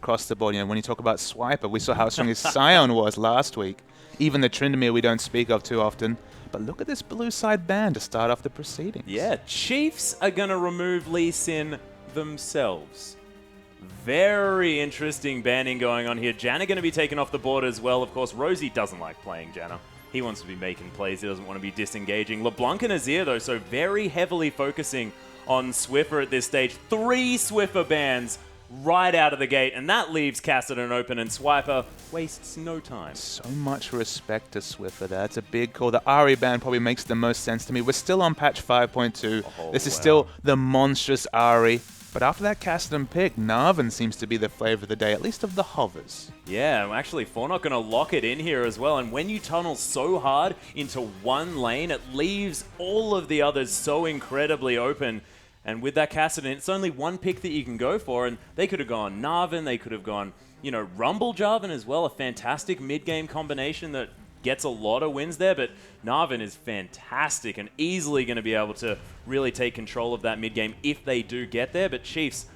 across the board. You know, when you talk about Swiper, we saw how strong his Scion was last week. Even the Tryndamere we don't speak of too often. But look at this blue side ban to start off the proceedings. Yeah, Chiefs are going to remove Lee Sin themselves. Very interesting banning going on here. Janna going to be taken off the board as well. Of course, Rosie doesn't like playing Janna. He wants to be making plays. He doesn't want to be disengaging. LeBlanc and Azir, though, so very heavily focusing on Swiffer at this stage. 3 Swiffer bans right out of the gate, and that leaves Kassadin open, and Swiper wastes no time. So much respect to Swiffer there. That's a big call. The Ahri ban probably makes the most sense to me. We're still on patch 5.2. This is still the monstrous Ahri. But after that Kassadin pick, Narvan seems to be the flavor of the day, at least of the hovers. Yeah, actually, 4Not going to lock it in here as well. And when you tunnel so hard into one lane, it leaves all of the others so incredibly open. And with that Kassadin, it's only one pick that you can go for. And they could have gone Narvan, they could have gone, you know, Rumble Jarvan as well. A fantastic mid-game combination that gets a lot of wins there, but Narvan is fantastic and easily going to be able to really take control of that mid-game if they do get there. But Chiefs,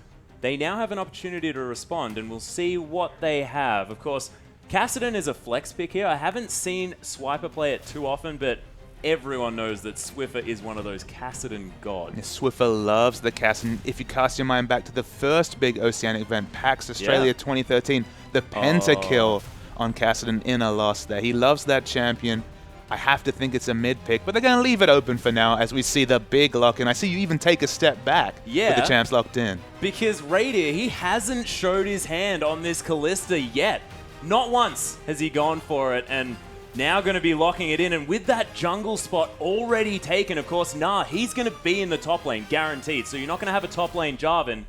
they now have an opportunity to respond, and we'll see what they have. Of course, Kassadin is a flex pick here. I haven't seen Swiper play it too often, but everyone knows that Swiffer is one of those Kassadin gods. Yeah, Swiffer loves the Kassadin. If you cast your mind back to the first big Oceanic event, PAX Australia 2013, the pentakill on Kassadin in a loss there. He loves that champion. I have to think it's a mid pick, but they're going to leave it open for now as we see the big lock in. I see you even take a step back with the champs locked in. Because Radier, he hasn't showed his hand on this Kalista yet. Not once has he gone for it, and now going to be locking it in. And with that jungle spot already taken, of course, he's going to be in the top lane, guaranteed. So you're not going to have a top lane Jarvan.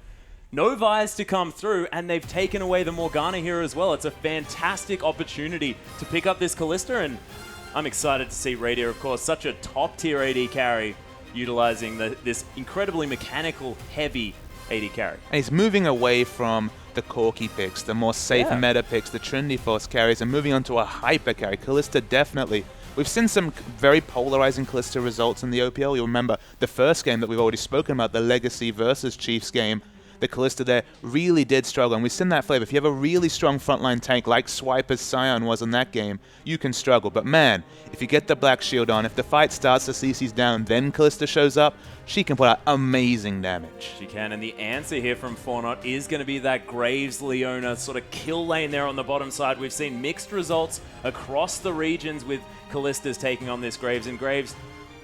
No Vi's to come through, and they've taken away the Morgana here as well. It's a fantastic opportunity to pick up this Kalista, and I'm excited to see Radier, of course, such a top-tier AD carry, utilizing this incredibly mechanical, heavy AD carry. And he's moving away from the Corki picks, the more safe meta picks, the Trinity Force carries, and moving on to a hyper carry. Kalista definitely. We've seen some very polarizing Kalista results in the OPL. You'll remember the first game that we've already spoken about, the Legacy versus Chiefs game. The Kalista there really did struggle, and we've seen that flavor. If you have a really strong frontline tank like Swiper's Scion was in that game, you can struggle. But man, if you get the Black Shield on, if the fight starts, the CC's down, then Kalista shows up, she can put out amazing damage. She can, and the answer here from 4Not is going to be that Graves Leona sort of kill lane there on the bottom side. We've seen mixed results across the regions with Kalista's taking on this Graves, and Graves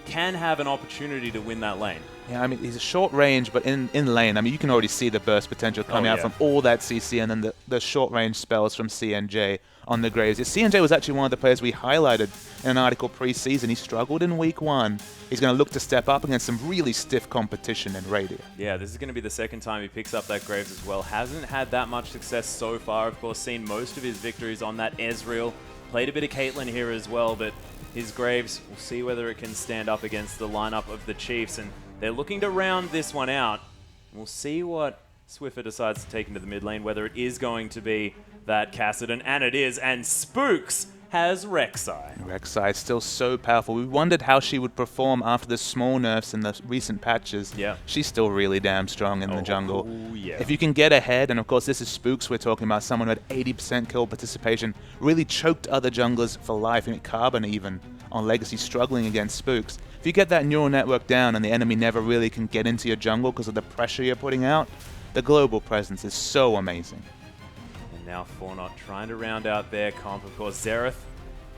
can have an opportunity to win that lane. Yeah, I mean, he's a short range, but in lane, I mean, you can already see the burst potential coming out from all that CC and then the short range spells from CNJ on the Graves. CNJ was actually one of the players we highlighted in an article pre-season. He struggled in week 1. He's going to look to step up against some really stiff competition in Radier. Yeah, this is going to be the second time he picks up that Graves as well. Hasn't had that much success so far. Of course, seen most of his victories on that Ezreal. Played a bit of Caitlyn here as well, but his Graves, we'll see whether it can stand up against the lineup of the Chiefs. And they're looking to round this one out. We'll see what Swiffer decides to take into the mid lane, whether it is going to be that Kassadin, and it is, and Spooks has Rek'Sai. Rek'Sai is still so powerful. We wondered how she would perform after the small nerfs in the recent patches. Yeah. She's still really damn strong in the jungle. Yeah. If you can get ahead, and of course this is Spooks we're talking about, someone who had 80% kill participation, really choked other junglers for life, and Carbon even on Legacy struggling against Spooks. If you get that neural network down and the enemy never really can get into your jungle because of the pressure you're putting out, the global presence is so amazing. And now 4Not trying to round out their comp. Of course, Xerath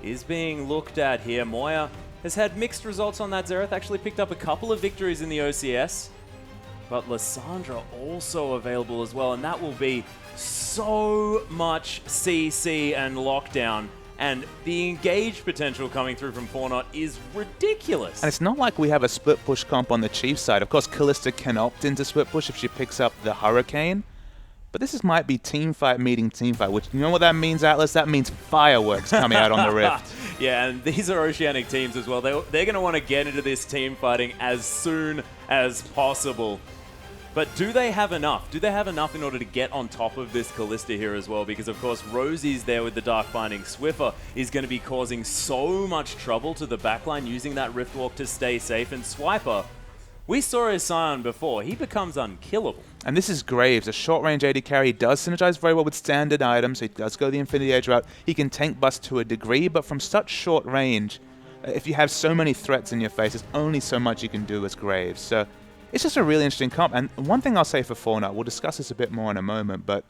is being looked at here. Moya has had mixed results on that. Xerath actually picked up a couple of victories in the OCS. But Lissandra also available as well, and that will be so much CC and lockdown. And the engaged potential coming through from 4Not is ridiculous. And it's not like we have a split push comp on the Chiefs side. Of course, Kalista can opt into split push if she picks up the Hurricane. But this might be team fight meeting team fight, which, you know what that means, Atlas? That means fireworks coming out on the Rift. Yeah, and these are Oceanic teams as well. They're going to want to get into this team fighting as soon as possible. But do they have enough? Do they have enough in order to get on top of this Kalista here as well? Because, of course, Rosie's there with the Dark Binding. Swiffer is going to be causing so much trouble to the backline using that Rift Walk to stay safe. And Swiper, We saw his Scion before. He becomes unkillable. And this is Graves, a short-range AD carry. He does synergize very well with standard items, so he does go the Infinity Edge route. He can tank bust to a degree, but from such short range, if you have so many threats in your face, there's only so much you can do as Graves. So it's just a really interesting comp. And one thing I'll say for 4Not, we'll discuss this a bit more in a moment, but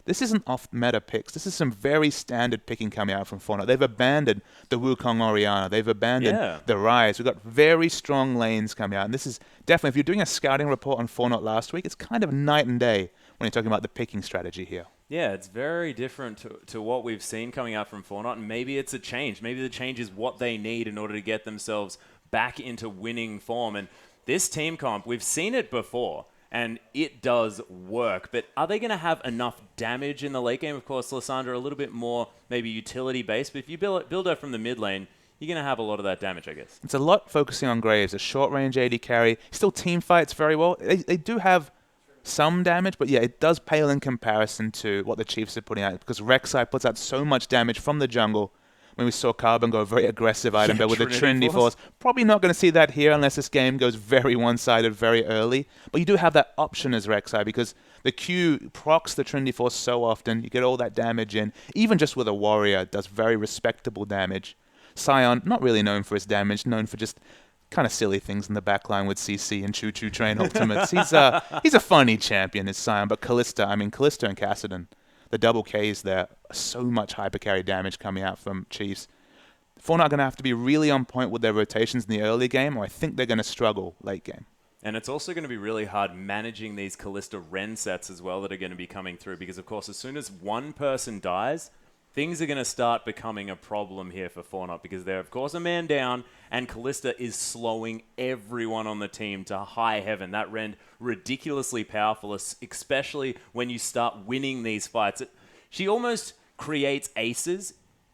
this isn't off-meta picks. This is some very standard picking coming out from 4Not. They've abandoned the Wukong Orianna. They've abandoned the Rise. We've got very strong lanes coming out. And this is definitely, if you're doing a scouting report on 4Not last week, it's kind of night and day when you're talking about the picking strategy here. Yeah, it's very different to what we've seen coming out from 4Not, and maybe it's a change. Maybe the change is what they need in order to get themselves back into winning form. And this team comp, we've seen it before, and it does work. But are they going to have enough damage in the late game? Of course, Lissandra a little bit more maybe utility-based, but if you build her from the mid lane, you're going to have a lot of that damage, I guess. It's a lot focusing on Graves, a short-range AD carry. Still team fights very well. They do have some damage, but yeah, it does pale in comparison to what the Chiefs are putting out, because Rek'Sai puts out so much damage from the jungle. When we saw Carbon go a very aggressive item there with the Trinity Force. Probably not going to see that here unless this game goes very one-sided very early. But you do have that option as Rek'Sai, because the Q procs the Trinity Force so often. You get all that damage in. Even just with a Warrior, it does very respectable damage. Scion, not really known for his damage, known for just kind of silly things in the backline with CC and Choo Choo Train ultimates. He's a funny champion, is Scion. But Kalista and Kassadin, the double Ks there, so much hyper carry damage coming out from Chiefs. 4Not going to have to be really on point with their rotations in the early game, or I think they're going to struggle late game. And it's also going to be really hard managing these Kalista Ren sets as well that are going to be coming through, because of course as soon as one person dies, things are going to start becoming a problem here for 4Not, because they're of course a man down, and Kalista is slowing everyone on the team to high heaven. That Ren ridiculously powerful, especially when you start winning these fights. She almost creates aces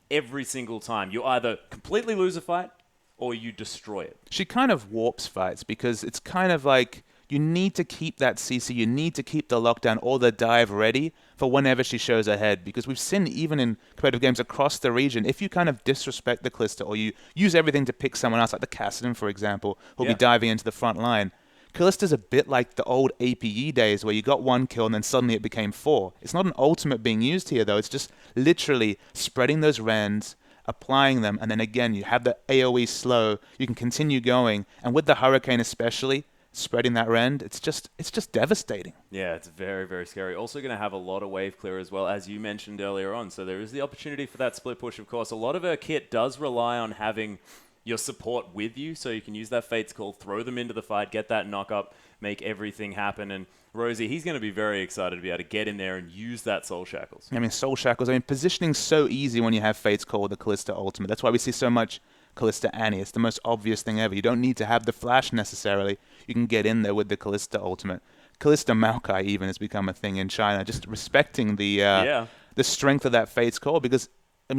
every single time. You either completely lose a fight or you destroy it. She kind of warps fights, because it's kind of like you need to keep that CC, you need to keep the lockdown or the dive ready for whenever she shows her head, because we've seen even in competitive games across the region, if you kind of disrespect the Kalista or you use everything to pick someone else, like the Kassadin, for example, who'll be diving into the front line, Kalista's a bit like the old APE days where you got one kill and then suddenly it became 4. It's not an ultimate being used here, though. It's just literally spreading those Rens, applying them, and then again, you have the AoE slow, you can continue going, and with the Hurricane especially, spreading that rend, it's just devastating. Yeah, it's very, very scary. Also going to have a lot of wave clear as well, as you mentioned earlier on. So there is the opportunity for that split push, of course. A lot of her kit does rely on having your support with you, so you can use that Fate's Call, throw them into the fight, get that knock up, make everything happen. And Rosie, he's going to be very excited to be able to get in there and use that Soul Shackles. Soul Shackles, positioning's so easy when you have Fate's Call with the Kalista ultimate. That's why we see so much Kalista Annie. It's the most obvious thing ever. You don't need to have the flash necessarily. You can get in there with the Kalista ultimate. Kalista Maokai even has become a thing in China, just respecting the strength of that Fate's Call, because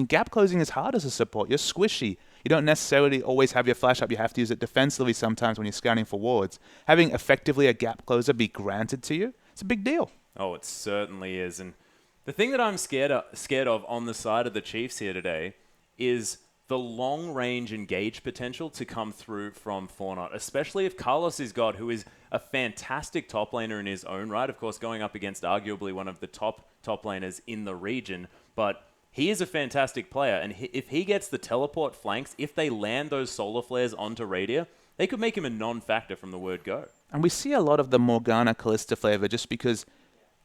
gap closing is hard as a support. You're squishy. You don't necessarily always have your flash up. You have to use it defensively sometimes when you're scouting for wards. Having effectively a gap closer be granted to you, it's a big deal. Oh, it certainly is. And the thing that I'm scared of on the side of the Chiefs here today is the long-range engage potential to come through from 4Not, especially if Carlos is God, who is a fantastic top laner in his own right, of course going up against arguably one of the top laners in the region, but he is a fantastic player, and if he gets the teleport flanks, if they land those solar flares onto Radia, they could make him a non-factor from the word go. And we see a lot of the Morgana Kalista flavor just because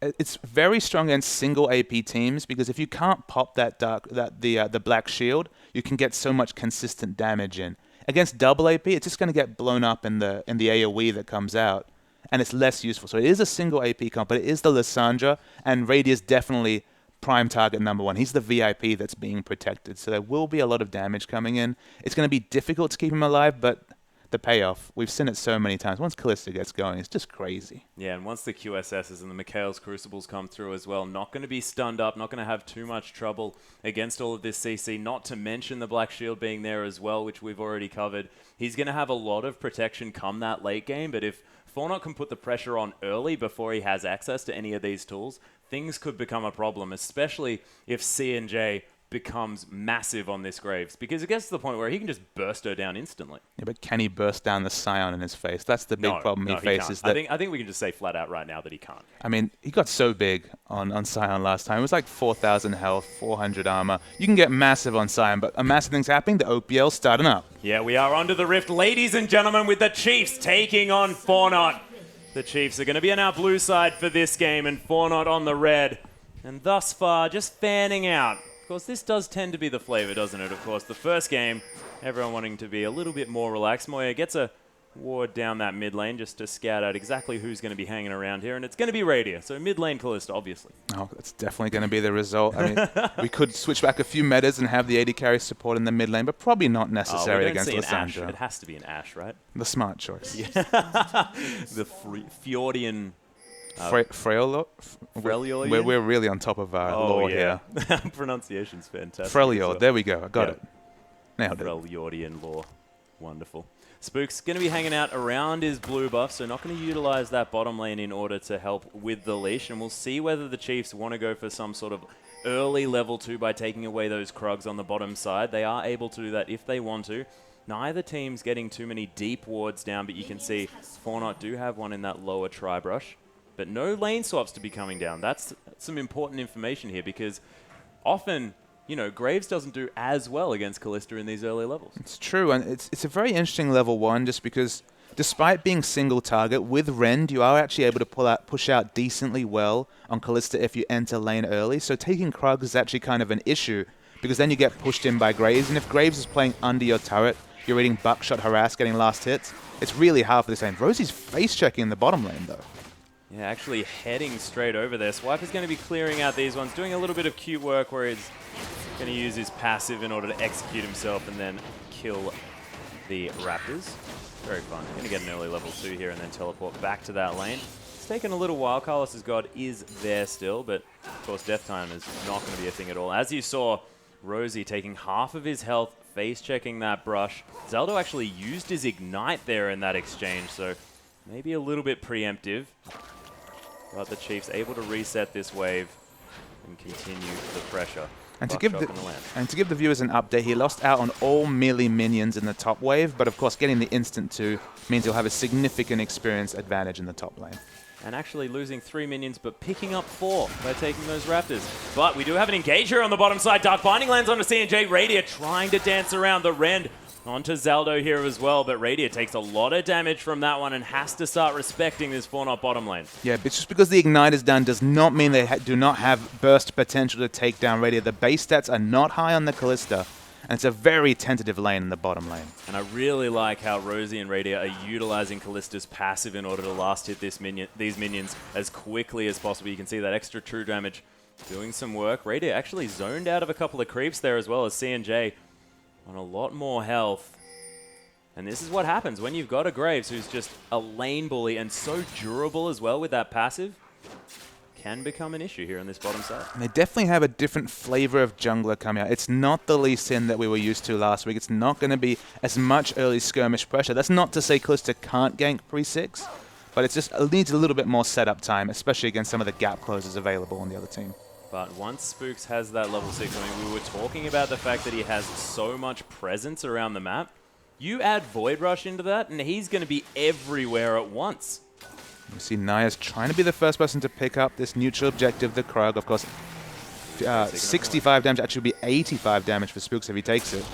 it's very strong against single AP teams, because if you can't pop the black shield, you can get so much consistent damage in. Against double AP, it's just going to get blown up in the AoE that comes out, and it's less useful. So it is a single AP comp, but it is the Lissandra, and Radius definitely prime target number 1. He's the VIP that's being protected, so there will be a lot of damage coming in. It's going to be difficult to keep him alive, but the payoff, we've seen it so many times. Once Kalista gets going, it's just crazy. Yeah, and once the QSSs and the Mikhail's Crucibles come through as well, not going to be stunned up, not going to have too much trouble against all of this CC, not to mention the Black Shield being there as well, which we've already covered. He's going to have a lot of protection come that late game, but if 4Not can put the pressure on early before he has access to any of these tools, things could become a problem, especially if C and J becomes massive on this Graves, because it gets to the point where he can just burst her down instantly. Yeah, but can he burst down the Scion in his face? That's the big problem he faces. Can't. I think we can just say flat out right now that he can't. I mean, he got so big on Scion last time. It was like 4,000 health, 400 armor. You can get massive on Scion, but a massive thing's happening. The OPL starting up. Yeah, we are onto the Rift, ladies and gentlemen, with the Chiefs taking on 4Not. The Chiefs are going to be on our blue side for this game, and 4Not on the red. And thus far, just fanning out. Of course, this does tend to be the flavor, doesn't it? Of course, the first game, everyone wanting to be a little bit more relaxed. Moya gets a ward down that mid lane just to scout out exactly who's going to be hanging around here, and it's going to be Radiant, so mid lane Kalista, obviously. Oh, that's definitely going to be the result. I mean, we could switch back a few metas and have the AD carry support in the mid lane, but probably not necessary against Lissandra. It has to be an Ashe, right? The smart choice. Yeah. The Fjordian... Freljord? We're really on top of our lore here. Pronunciation's fantastic. Freljord, well. there we go. I got it. Nailed it. Freljordian lore. Wonderful. Spook's going to be hanging out around his blue buff, so not going to utilize that bottom lane in order to help with the leash, and we'll see whether the Chiefs want to go for some sort of early level 2 by taking away those Krugs on the bottom side. They are able to do that if they want to. Neither team's getting too many deep wards down, but you can see 4Not do have one in that lower tri-brush. But no lane swaps to be coming down. That's some important information here, because often, you know, Graves doesn't do as well against Kalista in these early levels. It's true, and it's a very interesting level 1 just because despite being single target, with Rend you are actually able to push out decently well on Kalista if you enter lane early. So taking Krug is actually kind of an issue, because then you get pushed in by Graves, and if Graves is playing under your turret, you're reading Buckshot, Harass, getting last hits, it's really hard for this lane. Rosie's face-checking in the bottom lane, though. Yeah, actually heading straight over there. Swipe is going to be clearing out these ones, doing a little bit of cute work where he's going to use his passive in order to execute himself and then kill the Raptors. Very fun. Going to get an early level 2 here and then teleport back to that lane. It's taken a little while. Carlos's God is there still, but of course death time is not going to be a thing at all. As you saw, Rosie taking half of his health, face-checking that brush. Zaldo actually used his Ignite there in that exchange, so maybe a little bit preemptive. But the Chiefs able to reset this wave and continue the pressure. And to give the viewers an update, he lost out on all melee minions in the top wave, but of course getting the instant 2 means he'll have a significant experience advantage in the top lane. And actually losing 3 minions, but picking up 4 by taking those Raptors. But we do have an engager on the bottom side. Dark Binding lands onto CNJ. Radiant trying to dance around the Rend. Onto Zaldo here as well, but Radiant takes a lot of damage from that one and has to start respecting this 4Not bottom lane. Yeah, but just because the Ignite is done does not mean they do not have burst potential to take down Radiant. The base stats are not high on the Kalista, and it's a very tentative lane in the bottom lane. And I really like how Rosie and Radiant are utilizing Kalista's passive in order to last hit these minions as quickly as possible. You can see that extra true damage doing some work. Radiant actually zoned out of a couple of creeps there as well as CNJ on a lot more health. And this is what happens when you've got a Graves who's just a lane bully and so durable as well with that passive. Can become an issue here on this bottom side. And they definitely have a different flavor of jungler coming out. It's not the Lee Sin that we were used to last week. It's not going to be as much early skirmish pressure. That's not to say Kalista can't gank pre-6, but it needs a little bit more setup time, especially against some of the gap closers available on the other team. But once Spooks has that level 6, I mean, we were talking about the fact that he has so much presence around the map. You add Void Rush into that, and he's going to be everywhere at once. You see Naya's trying to be the first person to pick up this neutral objective, the Krug. Of course, 65 damage, actually be 85 damage for Spooks if he takes it.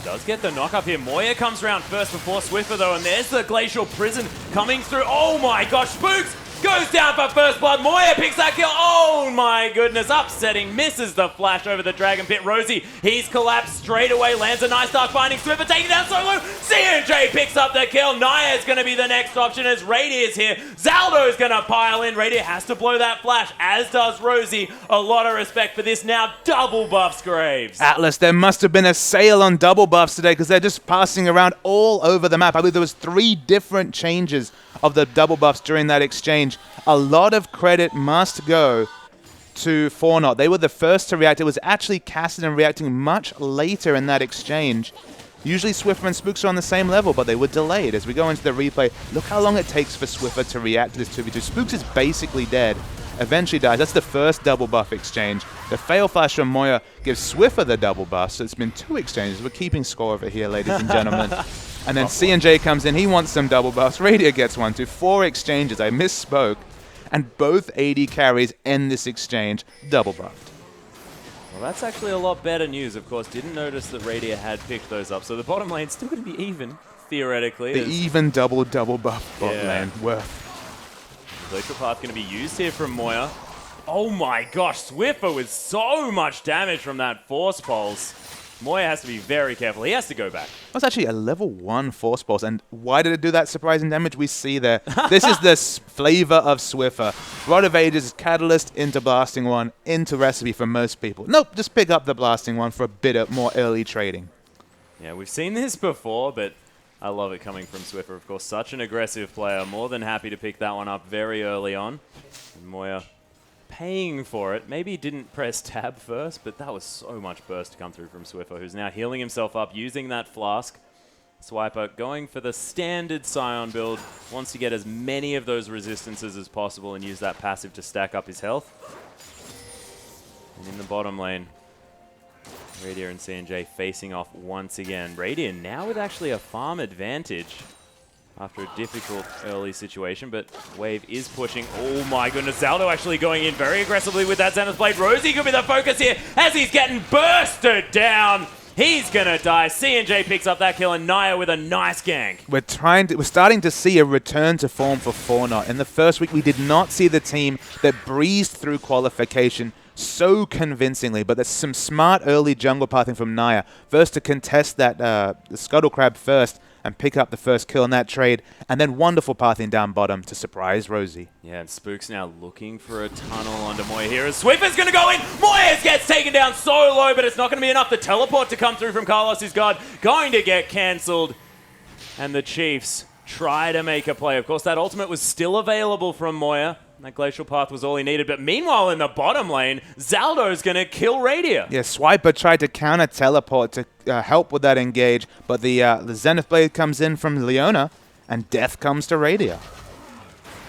Does get the knock up here. Moya comes around first before Swiffer though, and there's the Glacial Prison coming through. Oh my gosh, Spooks goes down for first blood. Moya picks that kill. Oh my goodness, upsetting. Misses the flash over the Dragon Pit. Rosie, he's collapsed straight away. Lands a nice Dark Binding. Swiffer taking down solo. CNJ picks up the kill. Naya is going to be the next option as Radiant is here. Zaldo's going to pile in. Radiant has to blow that flash, as does Rosie. A lot of respect for this now. Double buffs Graves. Atlas, there must have been a sale on double buffs today because they're just passing around all over the map. I believe there was 3 different changes of the double buffs during that exchange. A lot of credit must go to 4Not. They were the first to react. It was actually Cassidy reacting much later in that exchange. Usually Swiffer and Spooks are on the same level, but they were delayed. As we go into the replay, look how long it takes for Swiffer to react to this 2v2. Spooks is basically dead eventually dies. That's the first double buff exchange. The fail flash from Moya gives Swiffer the double buff, so it's been 2 exchanges. We're keeping score over here, ladies and gentlemen. And then C&J comes in. He wants some double buffs. Radiant gets one, 2. 4 exchanges. I misspoke. And both AD carries end this exchange double buffed. Well, that's actually a lot better news, of course. Didn't notice that Radiant had picked those up. So the bottom lane's still going to be even, theoretically. The even double buff bot lane. Worth. Glacial Path going to be used here from Moya. Oh my gosh, Swiffer with so much damage from that Force Pulse. Moya has to be very careful. He has to go back. That's actually a level 1 Force Pulse. And why did it do that surprising damage? We see there. This is the flavor of Swiffer. Rod of Ages, Catalyst into Blasting One, into Recipe for most people. Nope, just pick up the Blasting One for a bit of more early trading. Yeah, we've seen this before, but I love it coming from Swiffer. Of course, such an aggressive player. More than happy to pick that one up very early on. And Moya paying for it. Maybe he didn't press tab first, but that was so much burst to come through from Swiffer, who's now healing himself up using that flask. Swiper going for the standard Scion build. Wants to get as many of those resistances as possible and use that passive to stack up his health. And in the bottom lane, Radiant and C&J facing off once again. Radiant now with actually a farm advantage after a difficult early situation, but Wave is pushing. Oh my goodness, Zaldo actually going in very aggressively with that Zenith Blade. Rosie could be the focus here as he's getting bursted down. He's gonna die. C&J picks up that kill, and Naya with a nice gank. We're starting to see a return to form for 4Not. In the first week, we did not see the team that breezed through qualification so convincingly, but there's some smart early jungle pathing from Naya. First to contest that the Scuttle Crab first and pick up the first kill in that trade, and then wonderful pathing down bottom to surprise Rosie. Yeah, and Spook's now looking for a tunnel onto Moya here as Swiffer's going to go in. Moya gets taken down so low, but it's not going to be enough. The teleport to come through from Carlos' God going to get cancelled, and the Chiefs try to make a play. Of course, that ultimate was still available from Moya. That Glacial Path was all he needed. But meanwhile, in the bottom lane, Zaldo's going to kill Radia. Yeah, Swiper tried to counter-teleport to help with that engage, but the Zenith Blade comes in from Leona, and death comes to Radia.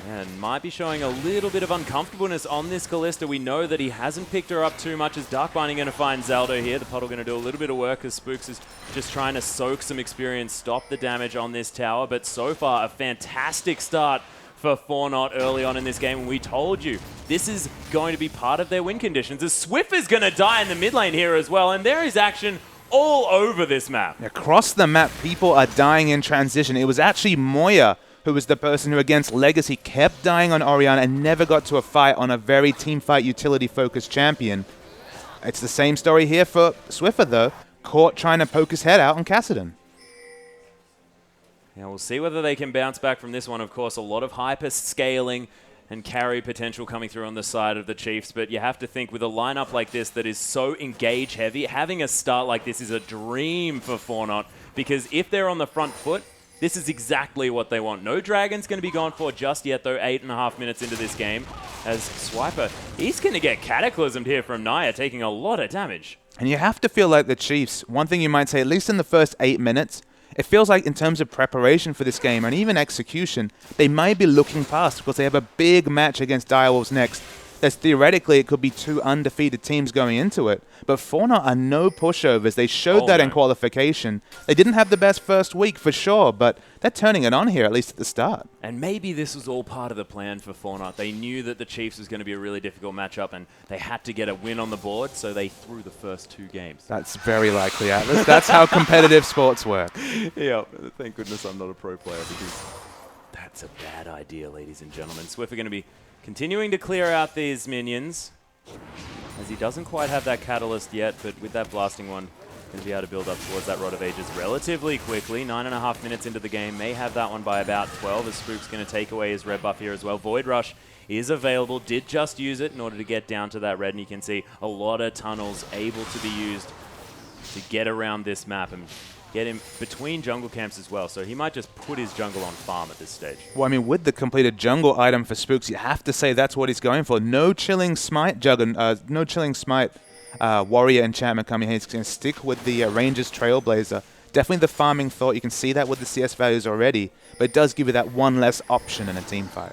And might be showing a little bit of uncomfortableness on this Kalista. We know that he hasn't picked her up too much. Is Darkbinding going to find Zaldo here? The puddle going to do a little bit of work as Spooks is just trying to soak some experience, stop the damage on this tower. But so far, a fantastic start for 4Not early on in this game. And we told you, this is going to be part of their win conditions. As Swift is going to die in the mid lane here as well. And there is action all over this map. Across the map, people are dying in transition. It was actually Moya who was the person who, against Legacy, kept dying on Orianna and never got to a fight on a very teamfight utility-focused champion. It's the same story here for Swiffer, though. Caught trying to poke his head out on Kassadin. Yeah, we'll see whether they can bounce back from this one. Of course, a lot of hyper scaling and carry potential coming through on the side of the Chiefs, but you have to think with a lineup like this that is so engage heavy, having a start like this is a dream for 4Not, because if they're on the front foot, this is exactly what they want. No Dragon's going to be gone for just yet, though, 8.5 minutes into this game. As Swiper, he's going to get cataclysmed here from Naya, taking a lot of damage. And you have to feel like the Chiefs, one thing you might say, at least in the first 8 minutes, it feels like in terms of preparation for this game and even execution, they might be looking past because they have a big match against Direwolves next. There's theoretically, it could be 2 undefeated teams going into it. But 4Not are no pushovers. They showed that in qualification. They didn't have the best first week for sure, but they're turning it on here, at least at the start. And maybe this was all part of the plan for 4Not. They knew that the Chiefs was going to be a really difficult matchup, and they had to get a win on the board, so they threw the first 2 games. That's very likely, Atlas. That's how competitive sports work. Yeah, thank goodness I'm not a pro player, because that's a bad idea, ladies and gentlemen. Swift are going to be continuing to clear out these minions, as he doesn't quite have that catalyst yet, but with that blasting one, going to be able to build up towards that Rod of Ages relatively quickly. 9.5 minutes into the game, may have that one by about 12, as Spook's going to take away his red buff here as well. Void Rush is available, did just use it in order to get down to that red, and you can see a lot of tunnels able to be used to get around this map and get him between jungle camps as well, so he might just put his jungle on farm at this stage. Well, I mean, with the completed jungle item for Spooks, you have to say that's what he's going for. No chilling smite no chilling smite warrior enchantment coming here. He's going to stick with the Rangers Trailblazer. Definitely the farming thought. You can see that with the CS values already, but it does give you that one less option in a team fight.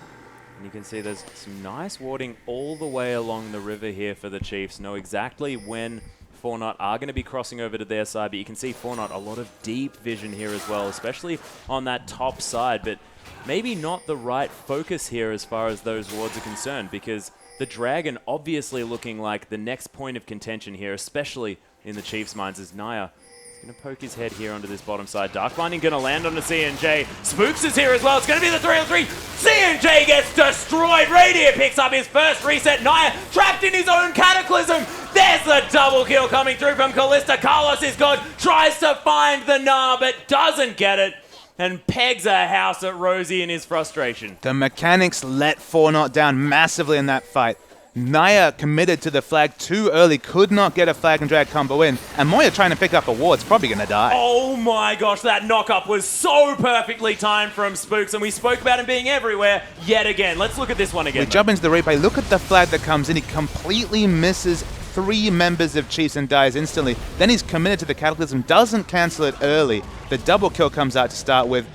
And you can see there's some nice warding all the way along the river here for the Chiefs. Know exactly when 4Not are going to be crossing over to their side, but you can see 4Not a lot of deep vision here as well, especially on that top side, but maybe not the right focus here as far as those wards are concerned, because the Dragon obviously looking like the next point of contention here, especially in the Chiefs' minds, as Naya is going to poke his head here onto this bottom side. Dark Binding going to land on the CNJ. Spooks is here as well. It's going to be the 3-on-3. CNJ gets destroyed. Radiant picks up his first reset. Naya trapped in his own Cataclysm. There's the double kill coming through from Kalista. Carlos is gone. Tries to find the Gnar, but doesn't get it. And pegs a house at Rosie in his frustration. The mechanics let 4Not down massively in that fight. Naya committed to the flag too early, could not get a flag and drag combo in, and Moya trying to pick up a ward's probably going to die. Oh my gosh, that knock-up was so perfectly timed from Spooks, and we spoke about him being everywhere yet again. Let's look at this one again. We jump into the replay, look at the flag that comes in, he completely misses 3 members of Chiefs and dies instantly. Then he's committed to the Cataclysm, doesn't cancel it early. The double kill comes out to start with.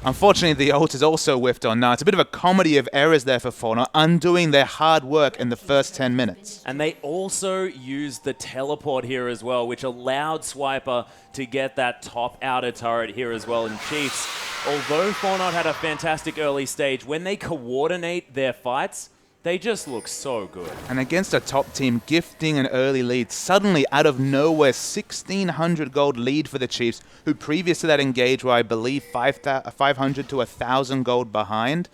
Unfortunately, the ult is also whiffed on now. It's a bit of a comedy of errors there for 4Not, undoing their hard work in the first 10 minutes. And they also used the teleport here as well, which allowed Swiper to get that top outer turret here as well. And Chiefs, although 4Not had a fantastic early stage, when they coordinate their fights, they just look so good. And against a top team gifting an early lead, suddenly out of nowhere, 1,600 gold lead for the Chiefs, who previous to that engage were, I believe, 500 to 1,000 gold behind.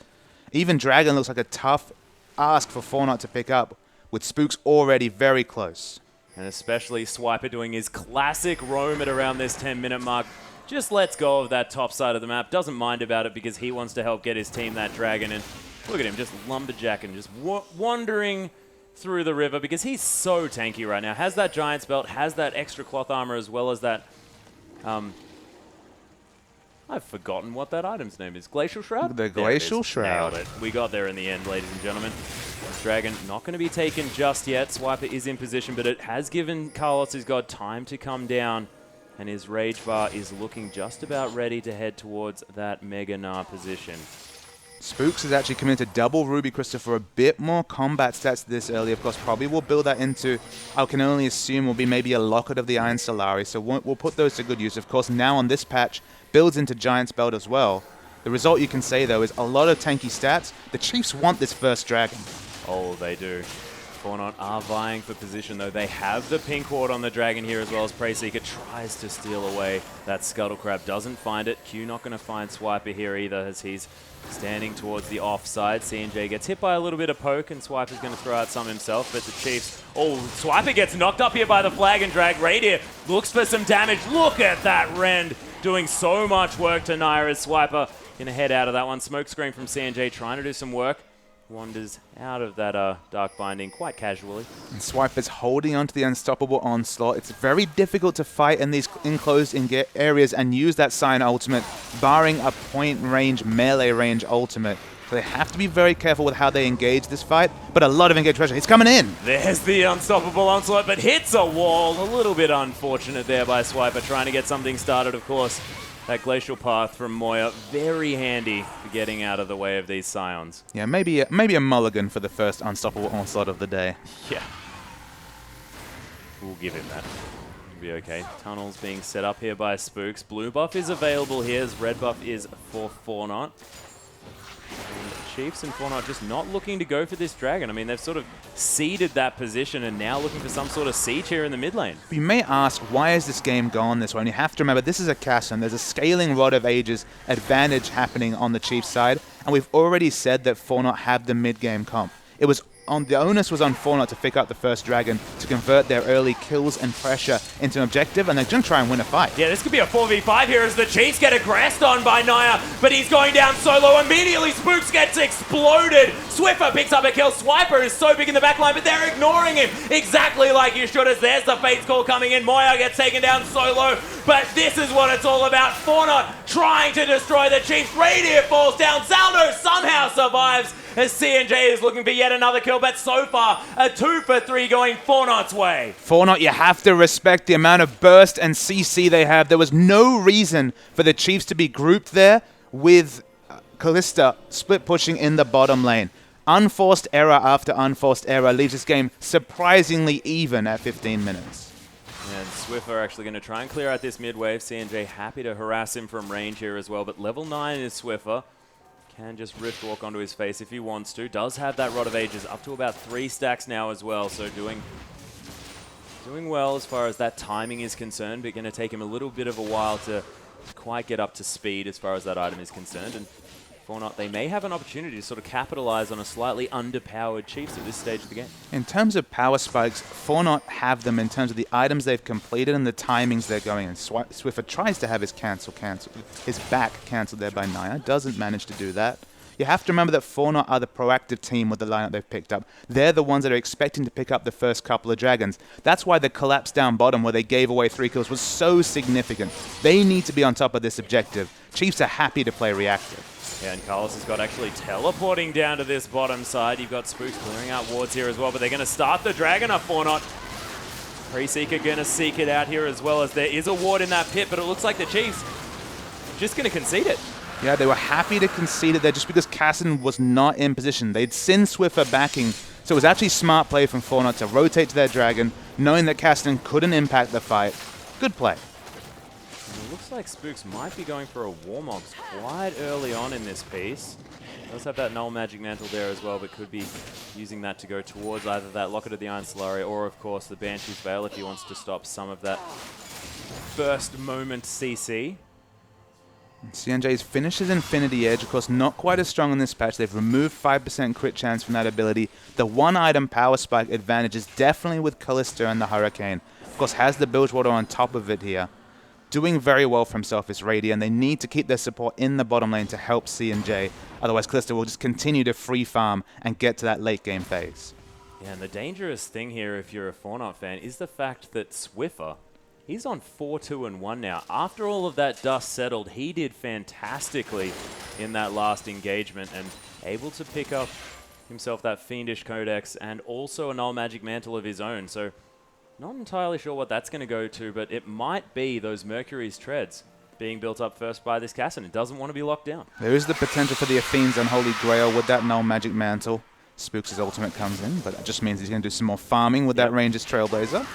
Even Dragon looks like a tough ask for 4Not to pick up, with Spooks already very close. And especially Swiper doing his classic roam at around this 10-minute mark. Just lets go of that top side of the map, doesn't mind about it because he wants to help get his team that Dragon in. Look at him just lumberjacking, just wandering through the river because he's so tanky right now. Has that Giant's Belt, has that extra cloth armor as well as that... I've forgotten what that item's name is. Glacial Shroud? The Glacial Shroud. Nailed it. We got there in the end, ladies and gentlemen. This Dragon not going to be taken just yet. Swiper is in position, but it has given Carlos his god time to come down. And his Rage Bar is looking just about ready to head towards that Mega Gnar position. Spooks is actually coming into double Ruby Crystal for a bit more combat stats this early. Of course, probably we'll build that into, I can only assume, will be maybe a Locket of the Iron Solari. So we'll put those to good use. Of course, now on this patch, builds into Giant's Belt as well. The result you can say, though, is a lot of tanky stats. The Chiefs want this first Dragon. Oh, they do. 4Not are vying for position, though. They have the pink ward on the Dragon here, as well as Preyseeker tries to steal away that Scuttle Crab. Doesn't find it. Q not going to find Swiper here either, as he's standing towards the offside. CNJ gets hit by a little bit of poke, and Swiper's going to throw out some himself, but the Chiefs... Oh, Swiper gets knocked up here by the flag and drag. Radiant looks for some damage. Look at that Rend doing so much work to Naya as Swiper going to head out of that one. Smoke screen from CNJ trying to do some work. Wanders out of that Dark Binding quite casually. And Swiper's holding onto the unstoppable onslaught. It's very difficult to fight in these enclosed areas and use that Sign ultimate, barring a point range, melee range ultimate. So they have to be very careful with how they engage this fight, but a lot of engaged pressure. He's coming in. There's the unstoppable onslaught, but hits a wall. A little bit unfortunate there by Swiper, trying to get something started, of course. That Glacial Path from Moya, very handy for getting out of the way of these Scions. Yeah, maybe a mulligan for the first unstoppable onslaught of the day. Yeah. We'll give him that. It'll be okay. Tunnels being set up here by Spooks. Blue buff is available here, as red buff is for 4Not. And Chiefs and 4Not just not looking to go for this Dragon. I mean, they've sort of ceded that position and now looking for some sort of siege here in the mid lane. You may ask, why is this game gone this way? And you have to remember, this is a cast, and there's a scaling Rod of Ages advantage happening on the Chiefs side. And we've already said that 4Not have the mid-game comp. It was the onus was on 4Not to pick up the first Dragon to convert their early kills and pressure into an objective, and they're going to try and win a fight. Yeah, this could be a 4v5 here as the Chiefs get aggressed on by Naya, but he's going down solo. Immediately, Spooks gets exploded. Swiffer picks up a kill. Swiper is so big in the backline, but they're ignoring him exactly like you should, as there's the Fates call coming in. Moya gets taken down solo, but this is what it's all about. 4Not trying to destroy the Chiefs. Radiant falls down. Zaldo somehow survives, as CNJ is looking for yet another kill, but so far, a 2 for 3 going 4Not's way. 4Not, you have to respect the amount of burst and CC they have. There was no reason for the Chiefs to be grouped there with Kalista split pushing in the bottom lane. Unforced error after unforced error leaves this game surprisingly even at 15 minutes. And Swift are actually going to try and clear out this mid-wave. CNJ happy to harass him from range here as well, but level 9 is Swiffer. Can just Rift walk onto his face if he wants to. Does have that Rod of Ages up to about 3 stacks now as well, so doing well as far as that timing is concerned, but going to take him a little bit of a while to quite get up to speed as far as that item is concerned. And 4Not, they may have an opportunity to sort of capitalize on a slightly underpowered Chiefs at this stage of the game. In terms of power spikes, 4Not have them in terms of the items they've completed and the timings they're going in. Swiffer tries to have his his back cancelled there by Naya, doesn't manage to do that. You have to remember that 4Not are the proactive team with the lineup they've picked up. They're the ones that are expecting to pick up the first couple of dragons. That's why the collapse down bottom where they gave away 3 kills was so significant. They need to be on top of this objective. Chiefs are happy to play reactive. Yeah, and Carlos has got actually teleporting down to this bottom side. You've got Spooks clearing out wards here as well, but they're going to start the Dragon up, 4Not. Pre-Seeker going to seek it out here as well, as there is a ward in that pit, but it looks like the Chiefs are just going to concede it. Yeah, they were happy to concede it there just because Kassadin was not in position. They'd seen Swiffer backing, so it was actually smart play from 4Not to rotate to their Dragon, knowing that Kassadin couldn't impact the fight. Good play. And it looks like Spooks might be going for a Warmogs quite early on in this piece. Does have that Null Magic Mantle there as well, but could be using that to go towards either that Locket of the Iron Solari or, of course, the Banshee's Veil if he wants to stop some of that first moment CC. CNJ's finishes Infinity Edge, of course, not quite as strong in this patch. They've removed 5% crit chance from that ability. The one-item power spike advantage is definitely with Kalista and the Hurricane. Of course, has the Bilgewater on top of it here. Doing very well for himself is Radiant. They need to keep their support in the bottom lane to help CNJ. Otherwise, Kalista will just continue to free farm and get to that late game phase. Yeah, and the dangerous thing here, if you're a 4Not fan, is the fact that Swiffer, he's on 4-2-1 now. After all of that dust settled, he did fantastically in that last engagement and able to pick up himself that Fiendish Codex and also a Null Magic Mantle of his own. So not entirely sure what that's going to go to, but it might be those Mercury's Treads being built up first by this Kassadin. It doesn't want to be locked down. There is the potential for the Athene's Unholy Grail with that Null Magic Mantle. Spooks' ultimate comes in, but it just means he's going to do some more farming with that Ranger's Trailblazer.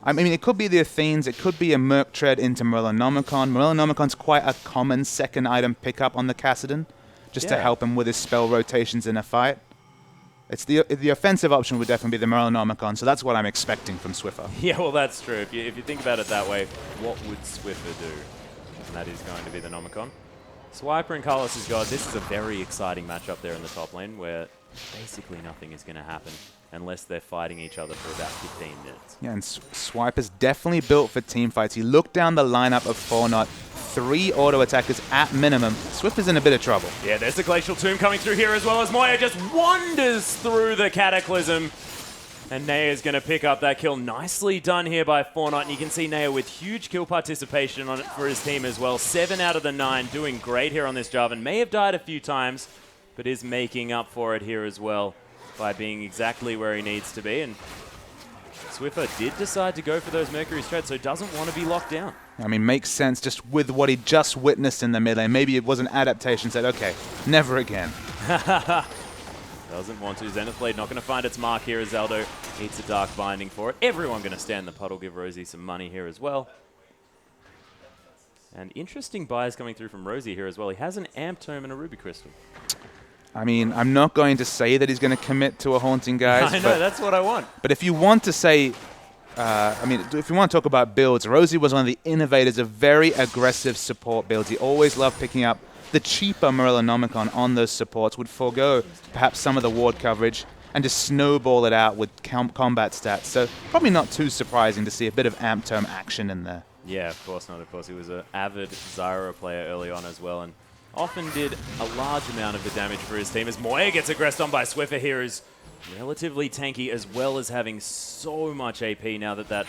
I mean, it could be the Athenes, it could be a Merc Tread into Morellonomicon. Morellonomicon's quite a common second item pickup on the Kassadin, just to help him with his spell rotations in a fight. It's the offensive option would definitely be the Morellonomicon, so that's what I'm expecting from Swiffer. Yeah, well, that's true. If you think about it that way, what would Swiffer do? And that is going to be the Nomicon. Swiper and Carlos' God, this is a very exciting matchup there in the top lane where basically nothing is going to happen unless they're fighting each other for about 15 minutes. Yeah, and Swiper's definitely built for team fights. He looked down the lineup of 4Not, 3 auto attackers at minimum. Swiffer's in a bit of trouble. Yeah, there's the Glacial Tomb coming through here as well as Moya just wanders through the Cataclysm. And Naya's going to pick up that kill. Nicely done here by 4Not. And you can see Naya with huge kill participation on it for his team as well. 7 out of the 9 doing great here on this Jarvan. May have died a few times, but is making up for it here as well by being exactly where he needs to be. And Swiffer did decide to go for those Mercury's Treads, so doesn't want to be locked down. I mean, makes sense just with what he just witnessed in the mid lane. Maybe it was an adaptation, said, okay, never again. Doesn't want to. Zenith Blade not going to find its mark here as Zaldo eats a Dark Binding for it. Everyone going to stand the puddle, give Rosie some money here as well. And interesting buys coming through from Rosie here as well. He has an Amp Tome and a Ruby Crystal. I mean, I'm not going to say that he's going to commit to a Haunting, guys. I know, that's what I want. But if you want to say, I mean, if you want to talk about builds, Rosie was one of the innovators of very aggressive support builds. He always loved picking up the cheaper Morellonomicon on those supports, would forego perhaps some of the ward coverage and just snowball it out with combat stats. So probably not too surprising to see a bit of Amp Tome action in there. Yeah, of course not. Of course, he was an avid Zyra player early on as well, and often did a large amount of the damage for his team as Moya gets aggressed on by Swiffer here, who's relatively tanky as well as having so much AP now that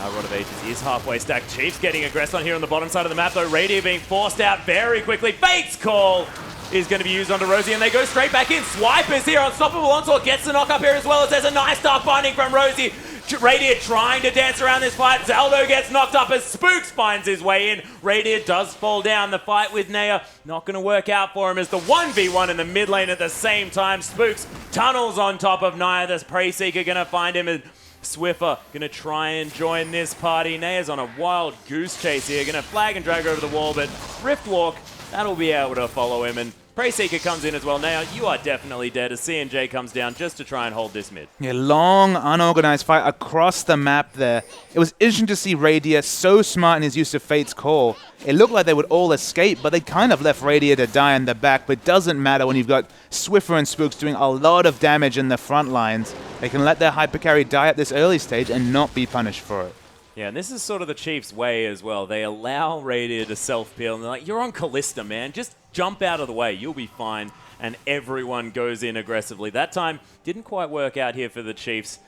Rod of Ages is halfway stacked. Chiefs getting aggressed on here on the bottom side of the map though. Radio being forced out very quickly. Fate's Call is going to be used onto Rosie and they go straight back in. Swiper's here. Unstoppable Onslaught gets the knock up here as well as there's a nice Dark Binding from Rosie. Radiant trying to dance around this fight. Zaldo gets knocked up as Spooks finds his way in. Radiant does fall down. The fight with Naya not going to work out for him as the 1v1 in the mid lane at the same time. Spooks tunnels on top of Naya. The Prey Seeker going to find him. And Swiffer going to try and join this party. Naya's on a wild goose chase here. Going to flag and drag over the wall, but Riftwalk, that'll be able to follow him. And Prey Seeker comes in as well. Now, you are definitely dead as CNJ comes down just to try and hold this mid. Yeah, long, unorganized fight across the map there. It was interesting to see Radia so smart in his use of Fate's Call. It looked like they would all escape, but they kind of left Radia to die in the back. But it doesn't matter when you've got Swiffer and Spooks doing a lot of damage in the front lines. They can let their hypercarry die at this early stage and not be punished for it. Yeah, and this is sort of the Chiefs' way as well. They allow Radiant to self-peel, and they're like, you're on Callista, man. Just jump out of the way. You'll be fine. And everyone goes in aggressively. That time didn't quite work out here for the Chiefs